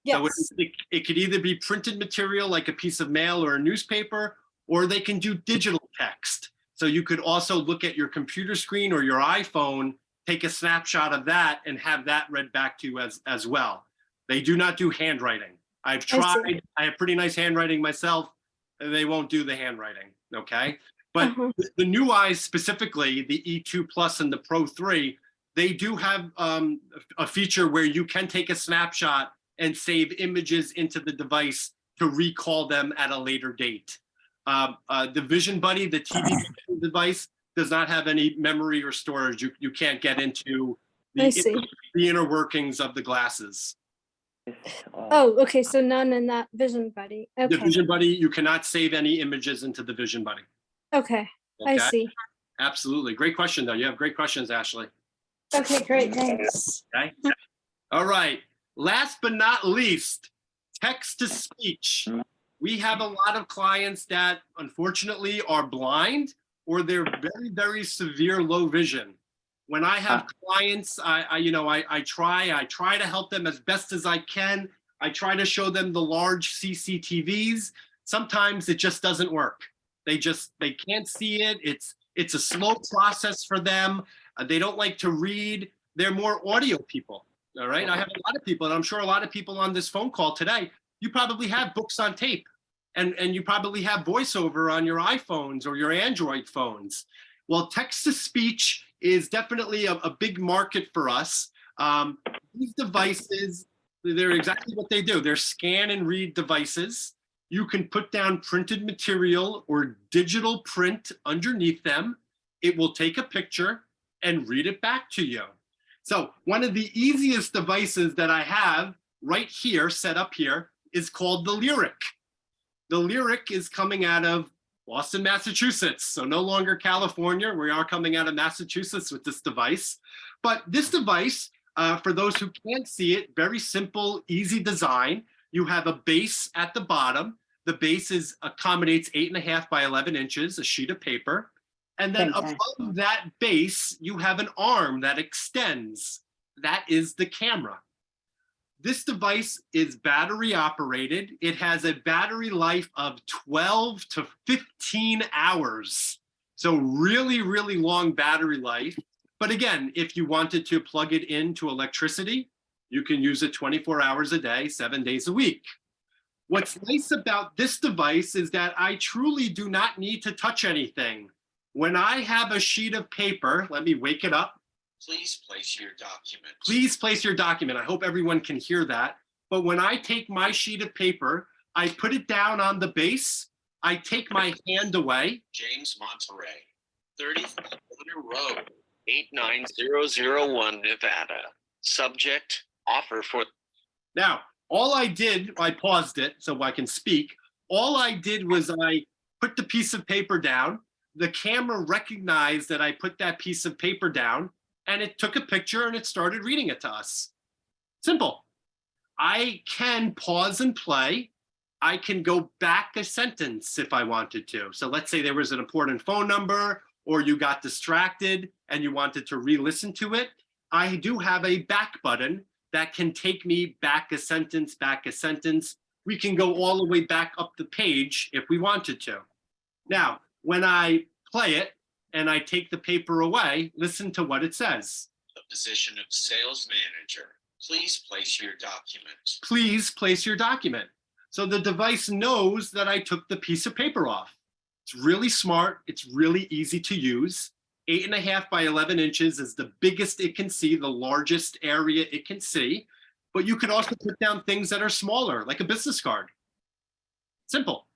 Yes. So it could either be printed material like a piece of mail or a newspaper, or they can do digital text. So you could also look at your computer screen or your iPhone, take a snapshot of that and have that read back to you as well. They do not do handwriting. I've tried, I have pretty nice handwriting myself, and they won't do the handwriting, okay? But the new eyes specifically, the E2 Plus and the Pro 3, they do have a feature where you can take a snapshot and save images into the device to recall them at a later date. The Vision Buddy, the TV device, does not have any memory or storage. You can't get into the inner workings of the glasses. Oh, okay, so none in that Vision Buddy. The Okay, Vision Buddy, you cannot save any images into the Vision Buddy. okay, I Okay, see. absolutely. Great question, though. You have great questions, Ashley. Okay, great, thanks. Okay. All right. Last but not least, text to speech. We have a lot of clients that unfortunately are blind or they're very, very severe low vision. When I have clients, I try to help them as best as I can. I try to show them the large CCTVs. Sometimes it just doesn't work. They can't see it. It's a slow process for them. They don't like to read. They're more audio people. All right. I have a lot of people, and I'm sure a lot of people on this phone call today, you probably have books on tape and you probably have voiceover on your iPhones or your Android phones. Well, text to speech is definitely a big market for us. These devices, they're exactly what they do. They're scan and read devices. You can put down printed material or digital print underneath them. It will take a picture and read it back to you. So one of the easiest devices that I have right here, set up here, is called the Lyric. The Lyric is coming out of Boston, Massachusetts. So no longer California. We are coming out of Massachusetts with this device. But this device, for those who can't see it, very simple, easy design. You have a base at the bottom. The base accommodates 8.5 by 11 inches, a sheet of paper. And then above that base, you have an arm that extends. That is the camera. This device is battery operated. It has a battery life of 12 to 15 hours. So really, really long battery life. But again, if you wanted to plug it into electricity, you can use it 24 hours a day, 7 days a week. What's nice about this device is that I truly do not need to touch anything. When I have a sheet of paper, let me wake it up. Please place your document. Please place your document. I hope everyone can hear that. But when I take my sheet of paper, I put it down on the base. I take my hand away. James Monterey, 35 Road, 89001, Nevada. Subject, offer for. Now, all I did, I paused it so I can speak. All I did was I put the piece of paper down. The camera recognized that I put that piece of paper down, and it took a picture and it started reading it to us. Simple. I can pause and play. I can go back a sentence if I wanted to. So let's say there was an important phone number or you got distracted and you wanted to re-listen to it. I do have a back button that can take me back a sentence, back a sentence. We can go all the way back up the page if we wanted to. Now, when I play it and I take the paper away, listen to what it says. The position of sales manager. Please place your document. Please place your document. So the device knows that I took the piece of paper off. It's really smart. It's really easy to use. 8.5 by 11 inches is the biggest it can see, the largest area it can see. But you can also put down things that are smaller, like a business card. Simple.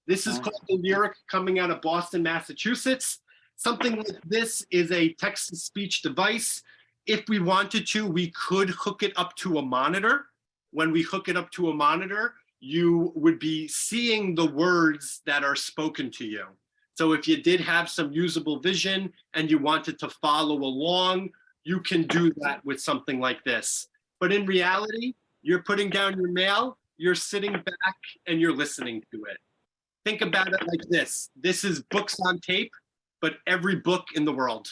This is called the Lyric, coming out of Boston, Massachusetts. Something like this is a text-to-speech device. If we wanted to, we could hook it up to a monitor. When we hook it up to a monitor, you would be seeing the words that are spoken to you. So if you did have some usable vision and you wanted to follow along, you can do that with something like this. But in reality, you're putting down your mail, you're sitting back, and you're listening to it. Think about it like this. This is books on tape, but every book in the world.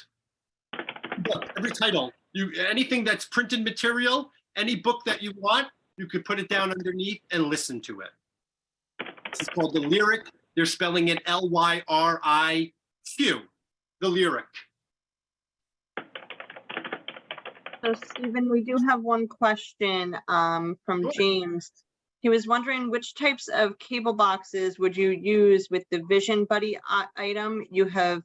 Book, every title. Anything that's printed material, any book that you want, you could put it down underneath and listen to it. This is called the Lyric. They're spelling it L-Y-R-I-Q, the Lyric. So Stephen, we do have one question from James. He was wondering which types of cable boxes would you use with the Vision Buddy item you have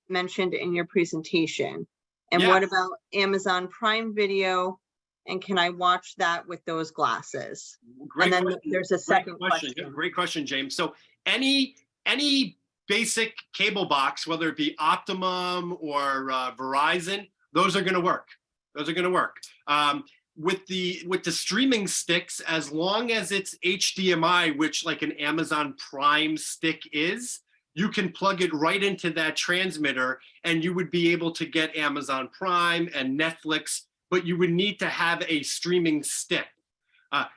mentioned in your presentation? And what about Amazon Prime Video? And can I watch that with those glasses? Great and then question. there's a second question. Great question, James. So any basic cable box, whether it be Optimum or Verizon, those are going to work. Those are going to work. with the streaming sticks, as long as it's HDMI, which like an Amazon Prime stick is, you can plug it right into that transmitter and you would be able to get Amazon Prime and Netflix, but you would need to have a streaming stick.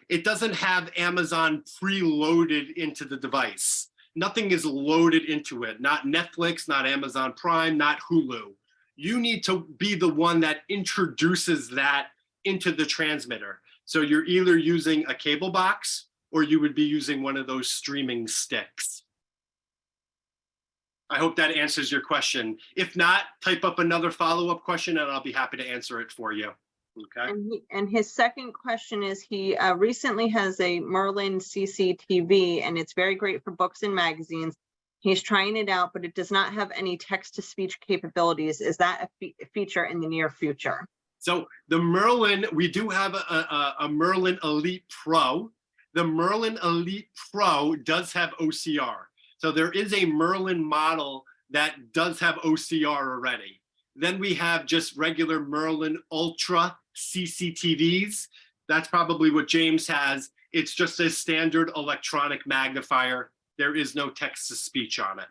It doesn't have Amazon preloaded into the device. Nothing is loaded into it, not Netflix, not Amazon Prime, not Hulu. You need to be the one that introduces that into the transmitter. So you're either using a cable box or you would be using one of those streaming sticks. I hope that answers your question. If not, type up another follow-up question and I'll be happy to answer it for you. Okay. And his second question is, he recently has a Merlin CCTV, and it's very great for books and magazines. He's trying it out, but it does not have any text-to-speech capabilities. Is that a feature in the near future? So the Merlin, we do have a Merlin Elite Pro. The Merlin Elite Pro does have OCR. So there is a Merlin model that does have OCR already. Then we have just regular Merlin Ultra CCTVs. That's probably what James has. It's just a standard electronic magnifier. There is no text-to-speech on it,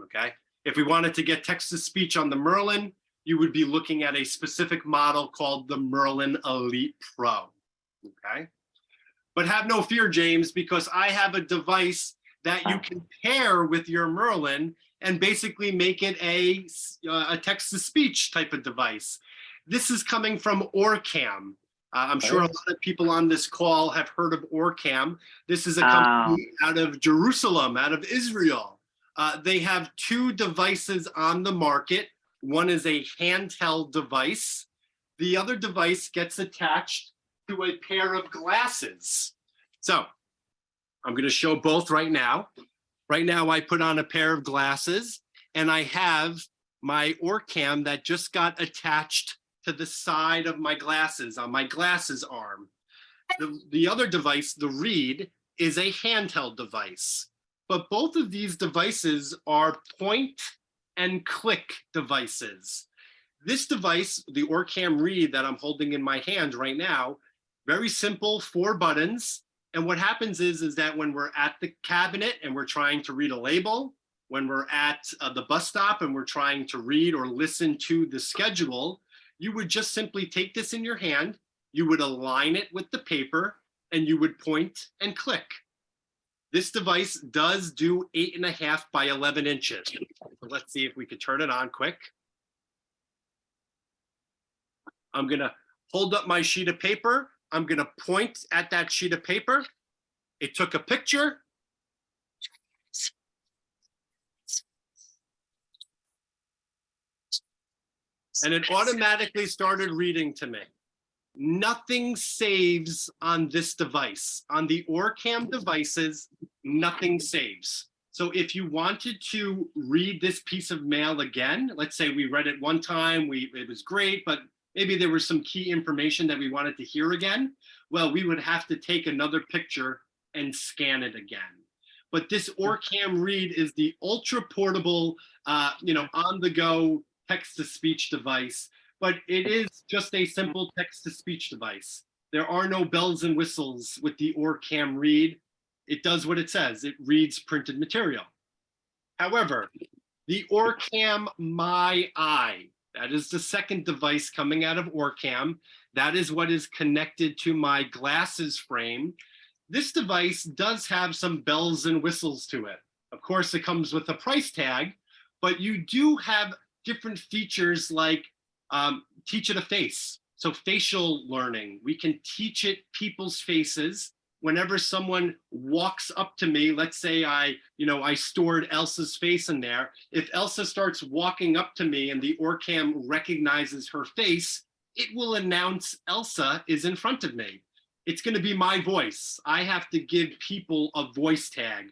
okay? If we wanted to get text-to-speech on the Merlin, you would be looking at a specific model called the Merlin Elite Pro, okay? But have no fear, James, because I have a device that you can pair with your Merlin and basically make it a text-to-speach type of device. This is coming from Orcam. I'm sure a lot of people on this call have heard of Orcam. This is a company out of Jerusalem, out of Israel. They have two devices on the market. One is a handheld device. The other device gets attached to a pair of glasses. So I'm going to show both right now. Right now, I put on a pair of glasses and I have my Orcam that just got attached to the side of my glasses, on my glasses arm. The other device, the Reed, is a handheld device. But both of these devices are point and click devices. This device, the Orcam Reed that I'm holding in my hand right now, very simple, 4 buttons. And what happens is that when we're at the cabinet and we're trying to read a label, when we're at the bus stop and we're trying to read or listen to the schedule, you would just simply take this in your hand, you would align it with the paper, and you would point and click. This device does do 8.5 by 11 inches. So let's see if we could turn it on quick. I'm gonna hold up my sheet of paper. I'm gonna point at that sheet of paper. It took a picture. And it automatically started reading to me. Nothing saves on this device. On the Orcam devices, nothing saves. So if you wanted to read this piece of mail again, let's say we read it one time, it was great, but maybe there was some key information that we wanted to hear again, well, we would have to take another picture and scan it again. But this Orcam Read is the ultra portable, on-the-go text-to-speech device, but it is just a simple text-to-speech device. There are no bells and whistles with the Orcam Read. It does what it says. It reads printed material. However, the Orcam My Eye, that is the second device coming out of Orcam. That is what is connected to my glasses frame. This device does have some bells and whistles to it. Of course, it comes with a price tag, but you do have different features like teach it a face. So facial learning, we can teach it people's faces. Whenever someone walks up to me, let's say I stored Elsa's face in there. If Elsa starts walking up to me and the Orcam recognizes her face, it will announce Elsa is in front of me. It's going to be my voice. I have to give people a voice tag.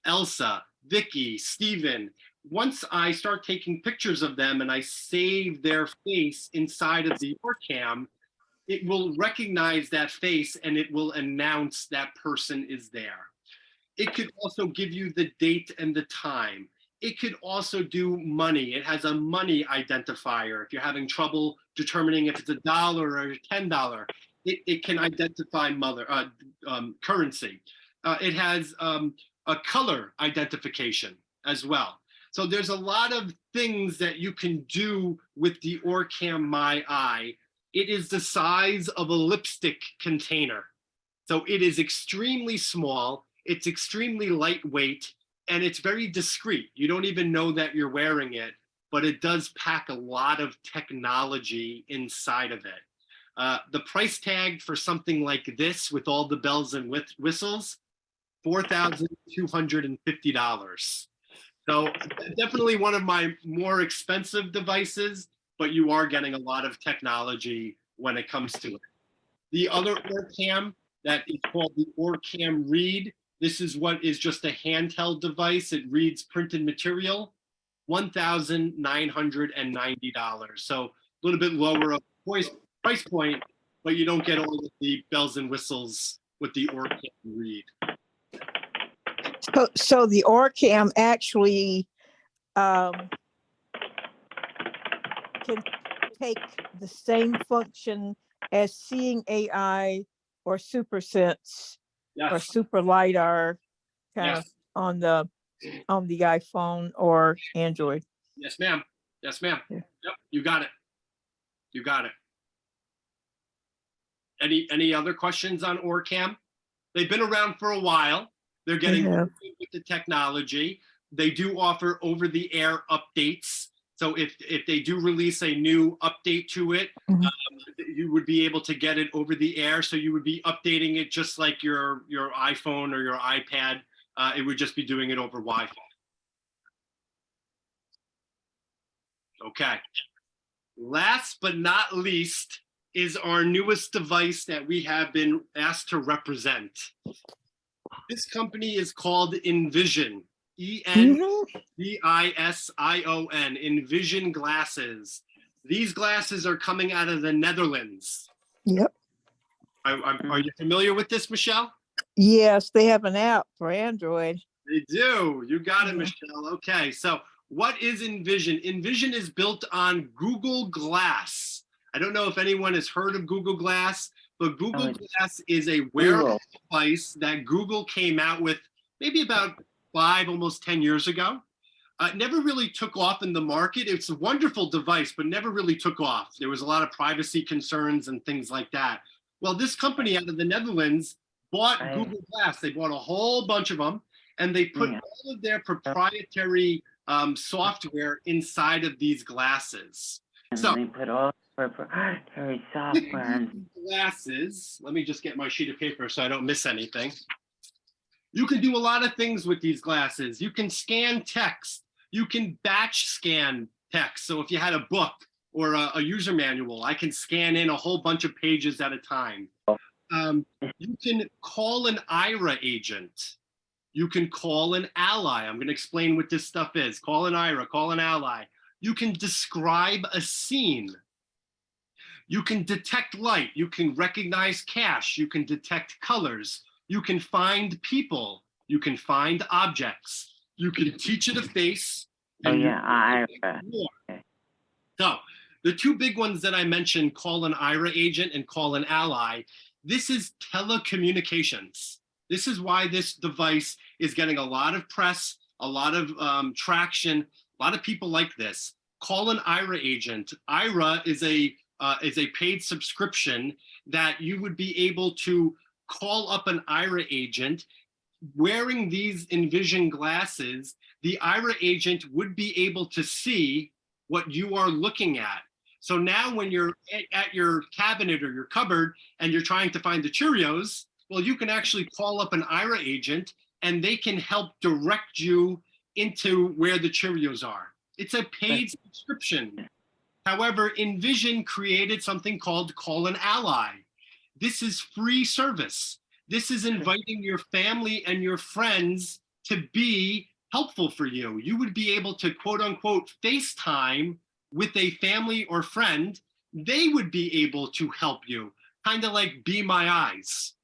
Elsa, Vicky, Stephen. Once I start taking pictures of them and I save their face inside of the Orcam, it will recognize that face and it will announce that person is there. It could also give you the date and the time. It could also do money. It has a money identifier. If you're having trouble determining if it's $1 or $10, it can identify currency. It has a color identification as well. So there's a lot of things that you can do with the Orcam My Eye. It is the size of a lipstick container. So it is extremely small, it's extremely lightweight, and it's very discreet. You don't even know that you're wearing it, but it does pack a lot of technology inside of it. The price tag for something like this with all the bells and whistles, $4,250. So definitely one of my more expensive devices, but you are getting a lot of technology when it comes to it. The other Orcam that is called the Orcam Read. This is what is just a handheld device. It reads printed material, $1,990. So a little bit lower of price point, but you don't get all of the bells and whistles with the Orcam Read. So the Orcam actually can take the same function as Seeing AI or Super Sense or Yes, Super LiDAR kind of yes, on the iPhone or Android. yes, ma'am. Yes, ma'am. Yeah. Yep, you got it. You got it. Any other questions on Orcam? They've been around for a while. They're getting Yeah. good with the technology. They do offer over-the-air updates. So if they do release a new update to it, Mhm. You would be able to get it over the air. So you would be updating it just like your iPhone or your iPad. It would just be doing it over Wi-Fi. Okay. Last but not least is our newest device that we have been asked to represent. This company is called Envision, Mhm. Envision, Envision glasses. These glasses are coming out of the Netherlands. Yep. Are you familiar with this, Michelle? Yes, they have an app for Android. They do. You got it, Yeah. Michelle. Okay, so what is Envision? Envision is built on Google Glass. I don't know if anyone has heard of Google Glass, but Google Glass is a wearable device that Google came out with maybe about 5, almost 10 years ago. Never really took off in the market. It's a wonderful device, but never really took off. There was a lot of privacy concerns and things like that. Well, this company out of the Netherlands bought Google Glass. They bought a whole bunch of them, and they put all of their proprietary software inside of these glasses. So they put all proprietary software in. Glasses, let me just get my sheet of paper so I don't miss anything. You can do a lot of things with these glasses. You can scan text. You can batch scan text. So if you had a book or a user manual, I can scan in a whole bunch of pages at a time. You can call an IRA agent. You can call an ally. I'm going to explain what this stuff is. Call an IRA, call an ally. You can describe a scene. You can detect light. You can recognize cash. You can detect colors. You can find people. You can find objects. You can teach it a face. IRA. So the two big ones that I mentioned, call an IRA agent and call an ally, this is telecommunications. This is why this device is getting a lot of press, a lot of traction. A lot of people like this. Call an IRA agent. IRA is a paid subscription that you would be able to call up an IRA agent. Wearing these Envision glasses, the IRA agent would be able to see what you are looking at. So now when you're at your cabinet or your cupboard and you're trying to find the Cheerios, well, you can actually call up an IRA agent and they can help direct you into where the Cheerios are. It's a paid subscription. However, Envision created something called Call an Ally. This is free service. This is inviting your family and your friends to be helpful for you. You would be able to quote unquote FaceTime with a family or friend. They would be able to help you, kind of like Be My Eyes.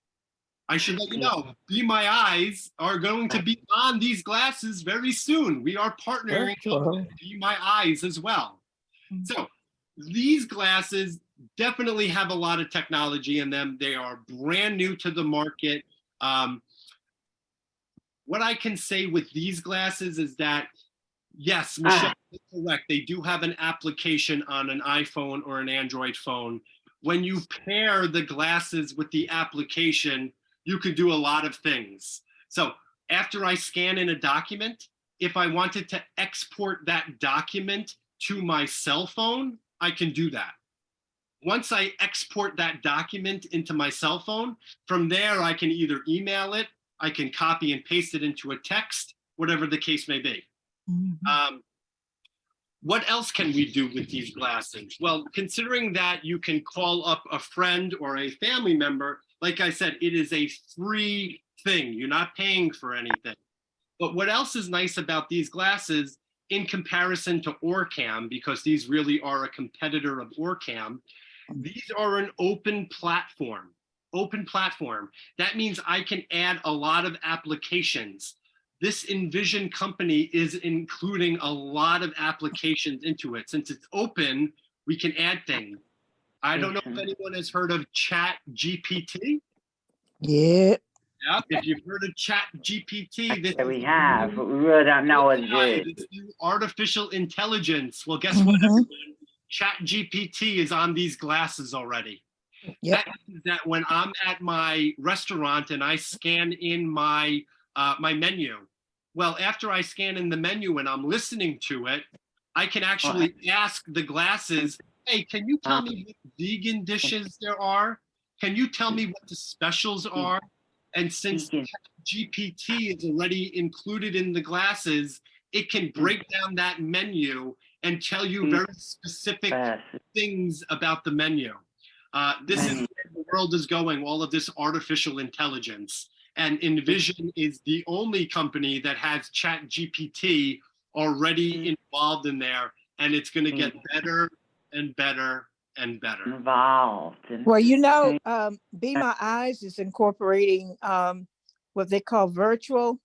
I should let you know, Be My Eyes are going to be on these glasses very soon. We are partnering with Be My Eyes as well. So these glasses, definitely have a lot of technology in them. They are brand new to the market. What I can say with these glasses is that, yes, Michelle is correct. They do have an application on an iPhone or an Android phone. When you pair the glasses with the application, you can do a lot of things. So after I scan in a document, if I wanted to export that document to my cell phone, I can do that. Once I export that document into my cell phone, from there I can either email it, I can copy and paste it into a text, whatever the case may be. What else can we do with these glasses? Well, considering that you can call up a friend or a family member, like I said, it is a free thing. You're not paying for anything. But what else is nice about these glasses in comparison to Orcam, because these really are a competitor of Orcam, these are an open platform. Open platform. That means I can add a lot of applications. This Envision company is including a lot of applications into it. Since it's open, we can add things. I don't know if anyone has heard of Chat GPT. Yeah. Yeah, if you've heard of Chat GPT, this We have, but we really don't know what it is. It's new artificial intelligence. Well, guess what, everyone? Chat GPT is on these glasses already. Yep. That means that when I'm at my restaurant and I scan in my my menu, well, after I scan in the menu and I'm listening to it, I can actually ask the glasses, hey, can you tell me what vegan dishes there are? Can you tell me what the specials are? And since GPT is already included in the glasses, it can break down that menu and tell you very specific things about the menu. This is where the world is going, all of this artificial intelligence. And Envision is the only company that has Chat GPT already involved in there, and it's going to get better and better and better. Involved. Well, you know, Be My Eyes is incorporating what they call virtual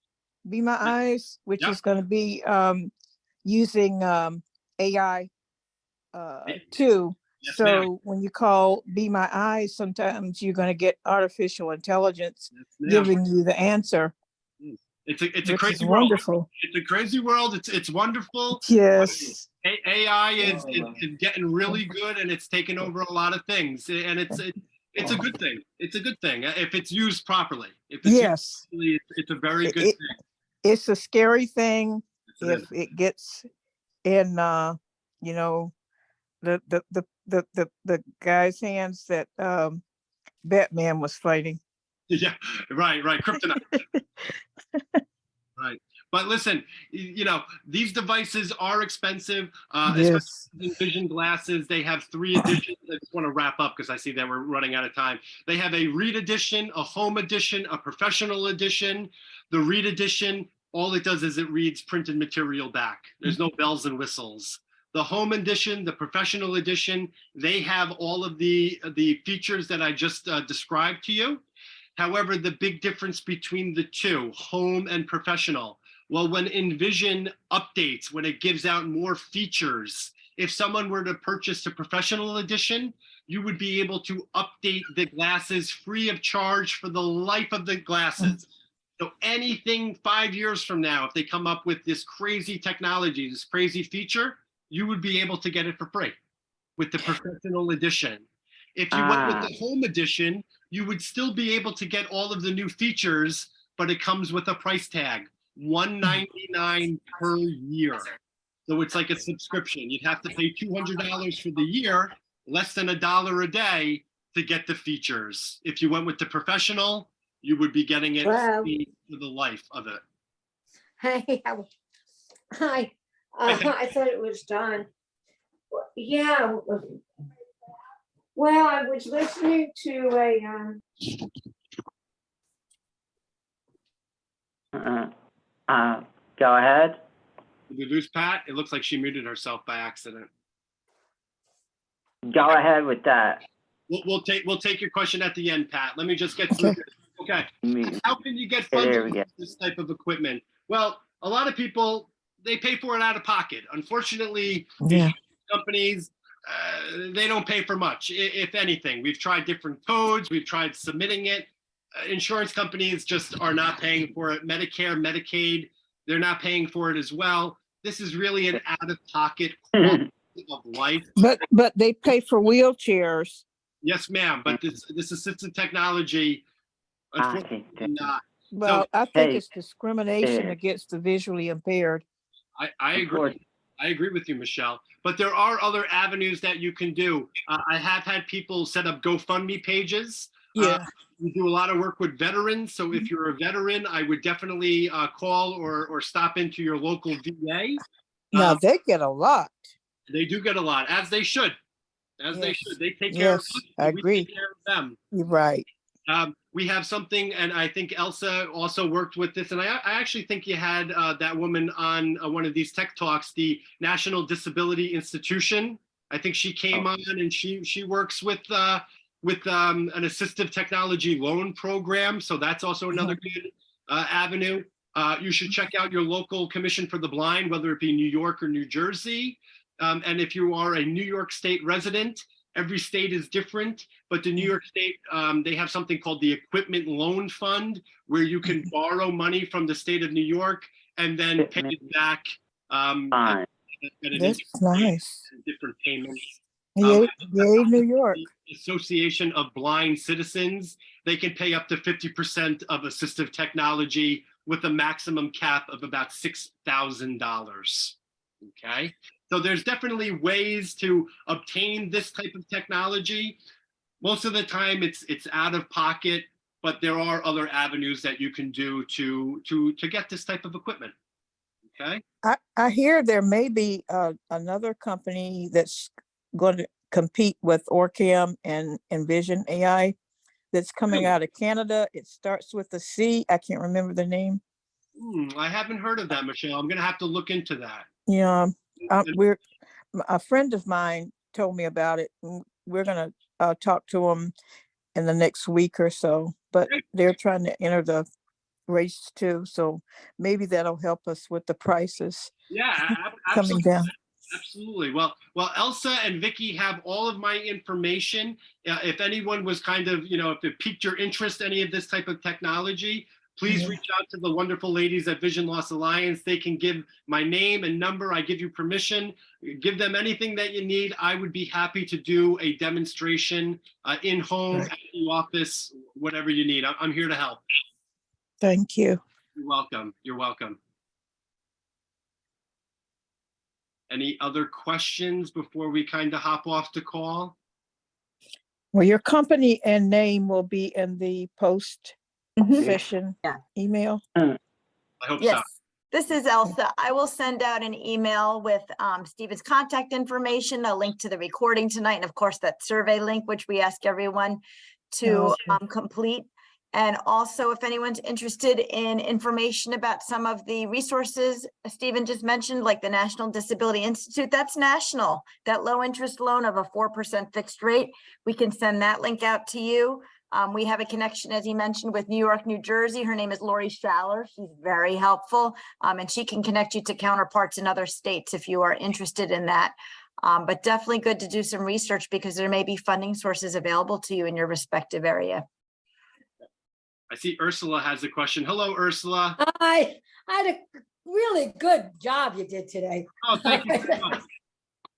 Be My Eyes, which is going to be using AI too. Yes, So ma'am. when you call Be My Eyes, sometimes you're going to get artificial intelligence Yes, giving you the answer. It's a which crazy is world. wonderful. It's a crazy world. It's wonderful. Yes. AI is getting really good, and it's taken over a lot of things, and it's a good thing. It's a good thing if it's used properly. If it's used properly, it's a very good thing. It's a scary thing if it gets in, you know, the guy's hands that Batman was fighting. Yeah, right. Kryptonite. Right. But listen, you know, these devices are expensive. Especially Envision glasses. They have 3 editions. I just want to wrap up because I see that we're running out of time. They have a Read edition, a Home edition, a Professional edition. The Read edition, all it does is it reads printed material back. There's no bells and whistles. The Home edition, the Professional edition, they have all of the features that I just described to you. However, the big difference between the two, Home and Professional, well, when Envision updates, when it gives out more features, if someone were to purchase the Professional edition, you would be able to update the glasses free of charge for the life of the glasses. So anything 5 years from now, if they come up with this crazy technology, this crazy feature, you would be able to get it for free with the Professional edition. If you went with the Home edition, you would still be able to get all of the new features, but it comes with a price tag, $199 per year. So it's like a subscription. You'd have to pay $200 for the year, less than $1 a day to get the features. If you went with the Professional, you would be getting it free for the life of it. Hey, hi. I thought it was done. Yeah. Well, I was listening to a go ahead. Did we lose Pat? It looks like she muted herself by accident. Go ahead with that. We'll take your question at the end, Pat. Let me just get through this. Okay. How can you get funding for this type of equipment? Well, a lot of people, they pay for it out of pocket. Unfortunately, these companies, they don't pay for much, if anything. We've tried different codes, we've tried submitting it. Insurance companies just are not paying for it. Medicare, Medicaid, they're not paying for it as well. This is really an out-of-pocket quality of life. But they pay for wheelchairs. Yes, ma'am, but this assistive technology, unfortunately not. Well, I think hey, it's discrimination against the visually impaired. I agree. I agree with you, Michelle. But there are other avenues that you can do. I have had people set up GoFundMe pages. Yeah. We do a lot of work with veterans. So if you're a veteran, I would definitely call or stop into your local VA. Now they get a lot. They do get a lot, as they should. As they Yes. should. They take care of Yes, us. I We agree. take care of them. You're right. We have something, and I think Elsa also worked with this, and I actually think you had that woman on one of these tech talks, the National Disability Institution. I think she came on, and she works with an assistive technology loan program, so that's also another good avenue. You should check out your local Commission for the Blind, whether it be New York or New Jersey. And if you are a New York State resident, every state is different, but the New York State, they have something called the Equipment Loan Fund, where you can borrow money from the state of New York and then pay it back at an That's nice. different payments. Yay, New York. The Association of Blind Citizens, they can pay up to 50% of assistive technology with a maximum cap of about $6,000. Okay, so there's definitely ways to obtain this type of technology. Most of the time it's out of pocket, but there are other avenues that you can do to get this type of equipment. Okay. I hear there may be another company that's going to compete with Orcam and Envision AI that's coming out of Canada. It starts with a C. I can't remember the name. I haven't heard of that, Michelle. I'm going to have to look into that. Yeah, a friend of mine told me about it. We're going to talk to them in the next week or so, but they're trying to enter the race too. So maybe that'll help us with the prices. Yeah, coming down. Absolutely. Well, Elsa and Vicky have all of my information. If anyone was kind of, if it piqued your interest, any of this type of technology, please reach out to the wonderful ladies at Vision Loss Alliance. They can give my name and number. I give you permission. Give them anything that you need. I would be happy to do a demonstration in home, at the office, whatever you need. I'm here to help. Thank you. You're welcome. You're welcome. Any other questions before we kind of hop off the call? Well, your company and name will be in the post session email. I hope so. Yes, this is Elsa. I will send out an email with Stephen's contact information, a link to the recording tonight, and of course that survey link, which we ask everyone to complete. And also, if anyone's interested in information about some of the resources Stephen just mentioned, like the National Disability Institute, that's national, that low interest loan of a 4% fixed rate, we can send that link out to you. We have a connection, as he mentioned, with New York, New Jersey. Her name is Lori Schaller. She's very helpful, and she can connect you to counterparts in other states if you are interested in that. But definitely good to do some research because there may be funding sources available to you in your respective area. I see Ursula has a question. Hello, Ursula. I had a really good job you did today. Oh, thank you so much.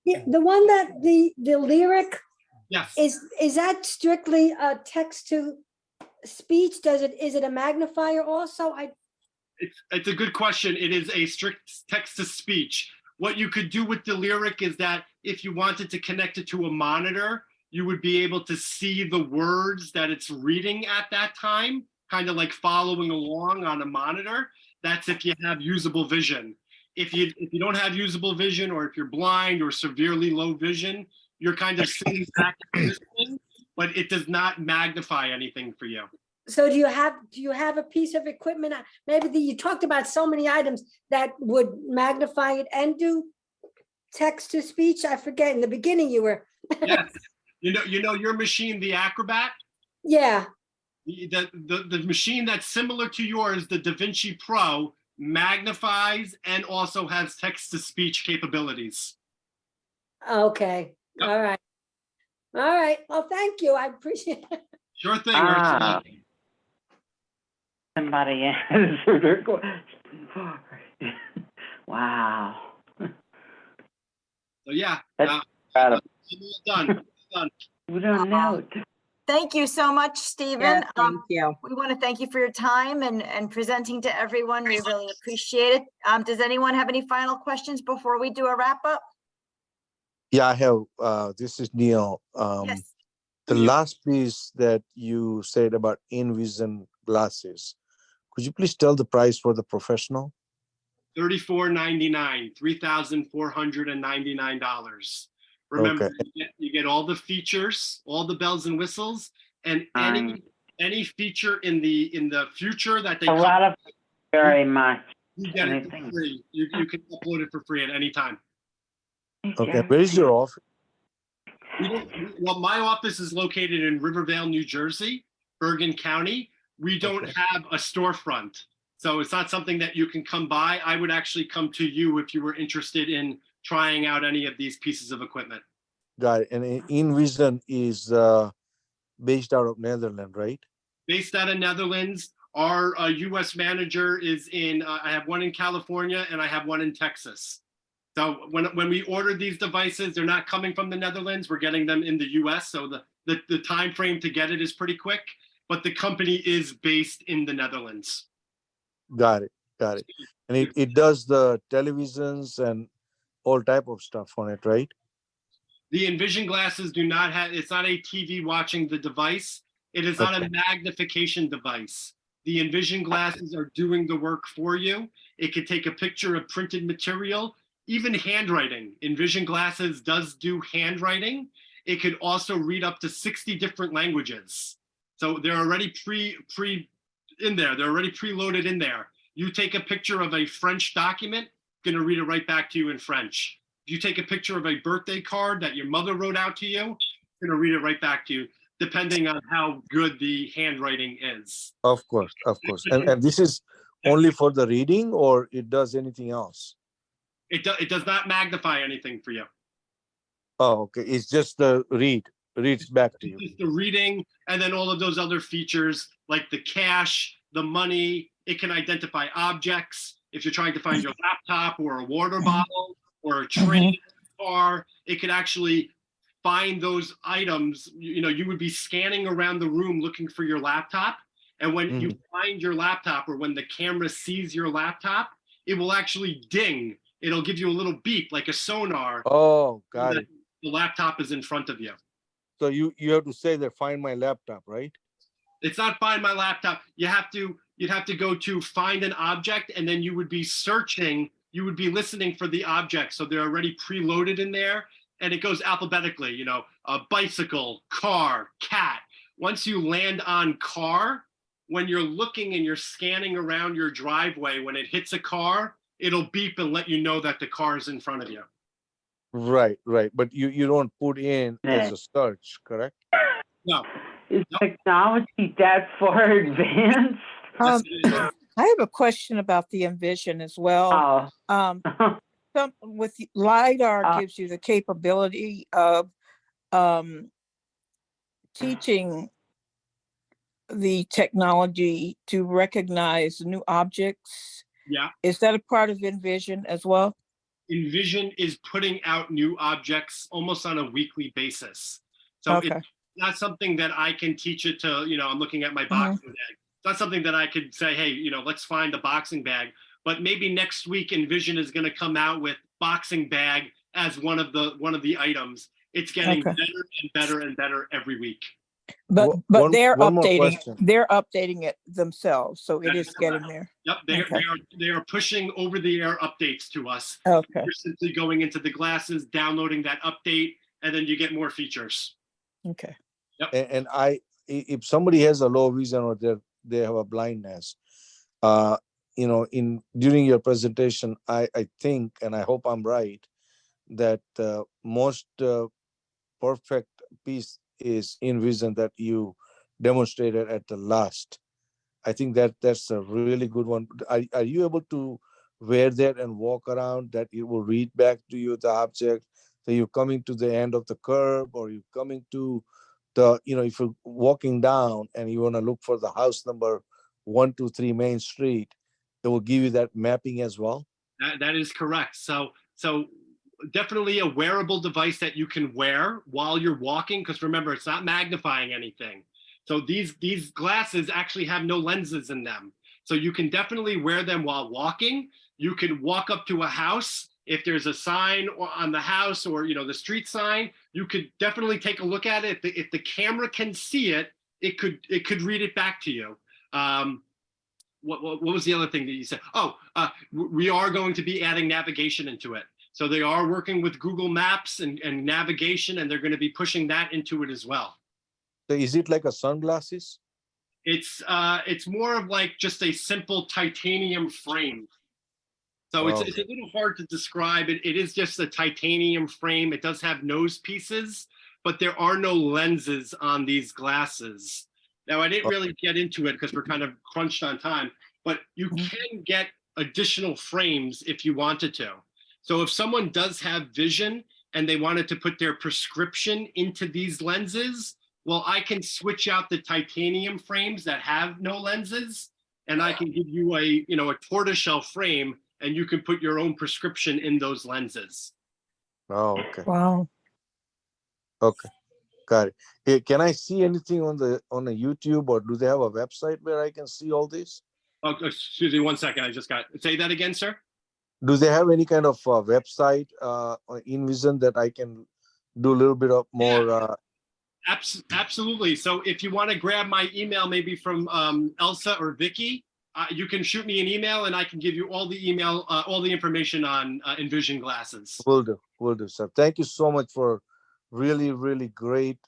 The one that the lyric, Yes. Is that strictly a text to speech? Is it a magnifier also? It's a good question. It is a strict text to speech. What you could do with the lyric is that if you wanted to connect it to a monitor, you would be able to see the words that it's reading at that time, kind of like following along on a monitor. That's if you have usable vision. If you don't have usable vision, or if you're blind or severely low vision, you're kind of sitting back listening, but it does not magnify anything for you. So do you have a piece of equipment? Maybe you talked about so many items that would magnify it and do text to speech. I forget in the beginning you were. Yes. You know your machine, the Acrobat? Yeah. The machine that's similar to yours, the DaVinci Pro, magnifies and also has text to speech capabilities. Okay. Yep. All right. All right. Well, thank you. I appreciate it. Sure thing. Ah. Ursula. Somebody answered her question. Wow. So yeah, That's incredible. done. Done. We don't know. Thank you so much, Stephen. Yes, thank you. We want to thank you for your time and presenting to everyone. We really appreciate it. Does anyone have any final questions before we do a wrap up? Yeah, I have, this is Neil. Yes. The last piece that you said about InVision glasses, could you please tell the price for the professional? $34.99, $3,499. Remember, Okay. you get all the features, all the bells and whistles, and any feature in the future that they A lot of very much. you get it for anything. free. You can upload it for free at any time. Okay, where is your office? Well, my office is located in Rivervale, New Jersey, Bergen County. We don't Okay. have a storefront, so it's not something that you can come by. I would actually come to you if you were interested in trying out any of these pieces of equipment. Got it. And InVision is based out of Netherlands, right? Based out of Netherlands, our US manager is in, I have one in California and I have one in Texas. So when we order these devices, they're not coming from the Netherlands. We're getting them in the US. So the time frame to get it is pretty quick, but the company is based in the Netherlands. Got it. Got it. And it does the televisions and all type of stuff on it, right? The Envision glasses do not have, it's not a TV watching the device. It is not a magnification device. The Envision glasses are doing the work for you. It could take a picture of printed material, even handwriting. Envision glasses does do handwriting. It could also read up to 60 different languages. So they're already in there. They're already preloaded in there. You take a picture of a French document, gonna read it right back to you in French. If you take a picture of a birthday card that your mother wrote out to you, gonna read it right back to you, depending on how good the handwriting is. Of course, of course. And this is only for the reading, or it does anything else? It does not magnify anything for you. Oh, okay. It's just the reads back to you. Just the reading, and then all of those other features like the cash, the money. It can identify objects. If you're trying to find your laptop or a water bottle or a train car, it could actually find those items. You know, you would be scanning around the room looking for your laptop. And when you find your laptop, or when the camera sees your laptop, it will actually ding. It'll give you a little beep like a sonar. Oh, got it. The laptop is in front of you. So you have to say that find my laptop, right? It's not find my laptop. You'd have to go to find an object, and then you would be searching, you would be listening for the object. So they're already preloaded in there, and it goes alphabetically, you know, a bicycle, car, cat. Once you land on car, when you're looking and you're scanning around your driveway, when it hits a car, it'll beep and let you know that the car is in front of you. Right, right. But you don't put in as a search, correct? No. Is technology that far advanced? Yes, it is. I have a question about the Envision as well. Oh. With LiDAR gives you the capability of teaching the technology to recognize new objects. Yeah. Is that a part of Envision as well? Envision is putting out new objects almost on a weekly basis. So it's not something that I can teach it to, you know, I'm looking at my boxing bag. It's not something that I could say, hey, you know, let's find a boxing bag. But maybe next week Envision is going to come out with boxing bag as one of the items. It's getting better and better and better every week. But One they're more updating question. they're updating it themselves, so it is getting there. Yep, they are pushing over the air updates to us. Okay. You're simply going into the glasses, downloading that update, and then you get more features. Okay. Yep. And if somebody has a low vision or they have a blindness, you know, during your presentation, I think, and I hope I'm right, that most perfect piece is InVision that you demonstrated at the last. I think that's a really good one. Are you able to wear that and walk around, that it will read back to you the object, So you're coming to the end of the curb, or you're coming to the, if you're walking down and you want to look for the house number 123 Main Street, it will give you that mapping as well. That is correct. So definitely a wearable device that you can wear while you're walking, because remember, it's not magnifying anything. So these glasses actually have no lenses in them. So you can definitely wear them while walking. You can walk up to a house. If there's a sign on the house, or the street sign, you could definitely take a look at it. If the camera can see it, it could read it back to you. What was the other thing that you said? We are going to be adding navigation into it. So they are working with Google Maps and navigation, and they're going to be pushing that into it as well. So is it like a sunglasses? It's more of like just a simple titanium frame. So it's a little hard to describe. It is just a titanium frame. It does have nose pieces, but there are no lenses on these glasses. Now, I didn't really get into it because we're kind of crunched on time, but you can get additional frames if you wanted to. So if someone does have vision and they wanted to put their prescription into these lenses, well, I can switch out the titanium frames that have no lenses, and I can give you a tortoiseshell frame, and you can put your own prescription in those lenses. Oh, okay. Wow. Okay. Got it. Hey, can I see anything on the YouTube, or do they have a website where I can see all this? Oh, excuse me 1 second. Say that again, sir. Do they have any kind of website in Vision that I can do a little bit of more? Absolutely. So if you want to grab my email, maybe from Elsa or Vicky, you can shoot me an email, and I can give you all the information on Envision glasses. Will do, sir. Thank you so much for really, really great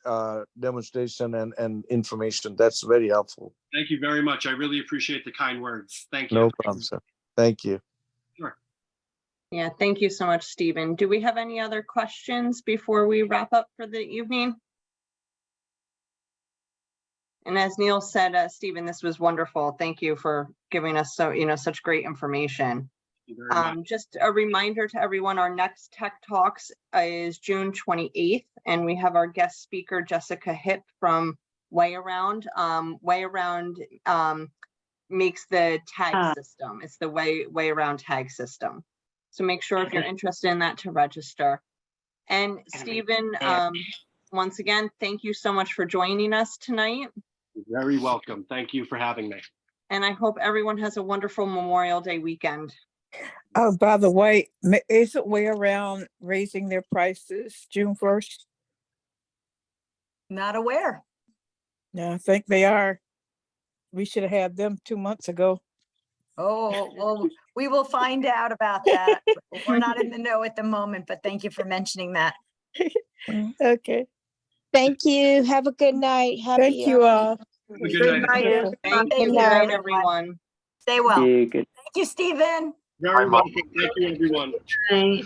demonstration and information. That's very helpful. Thank you very much. I really appreciate the kind words. Thank you. No problem, sir. Thank you. Sure. Yeah, thank you so much, Stephen. Do we have any other questions before we wrap up for the evening? And as Neil said, Stephen, this was wonderful. Thank you for giving us such great information. Just a reminder to everyone, our next Tech Talks is June 28th, and we have our guest speaker, Jessica Hipp from Way Around. Way Around makes the tag system. It's the Way Around tag system. So make sure if you're interested in that to register. And Stephen, once again, thank you so much for joining us tonight. You're very welcome. Thank you for having me. And I hope everyone has a wonderful Memorial Day weekend. Oh, by the way, isn't Way Around raising their prices June 1st? Not aware. Yeah, I think they are. We should have had them 2 months ago. Oh, well, we will find out about that. We're not in the know at the moment, but thank you for mentioning that. Okay. Thank you. Have a good night. Thank you all. Good night. Thank you. Good night, everyone. Stay well. Yeah, good. Thank you, Stephen. Very welcome. Thank you, everyone. Right.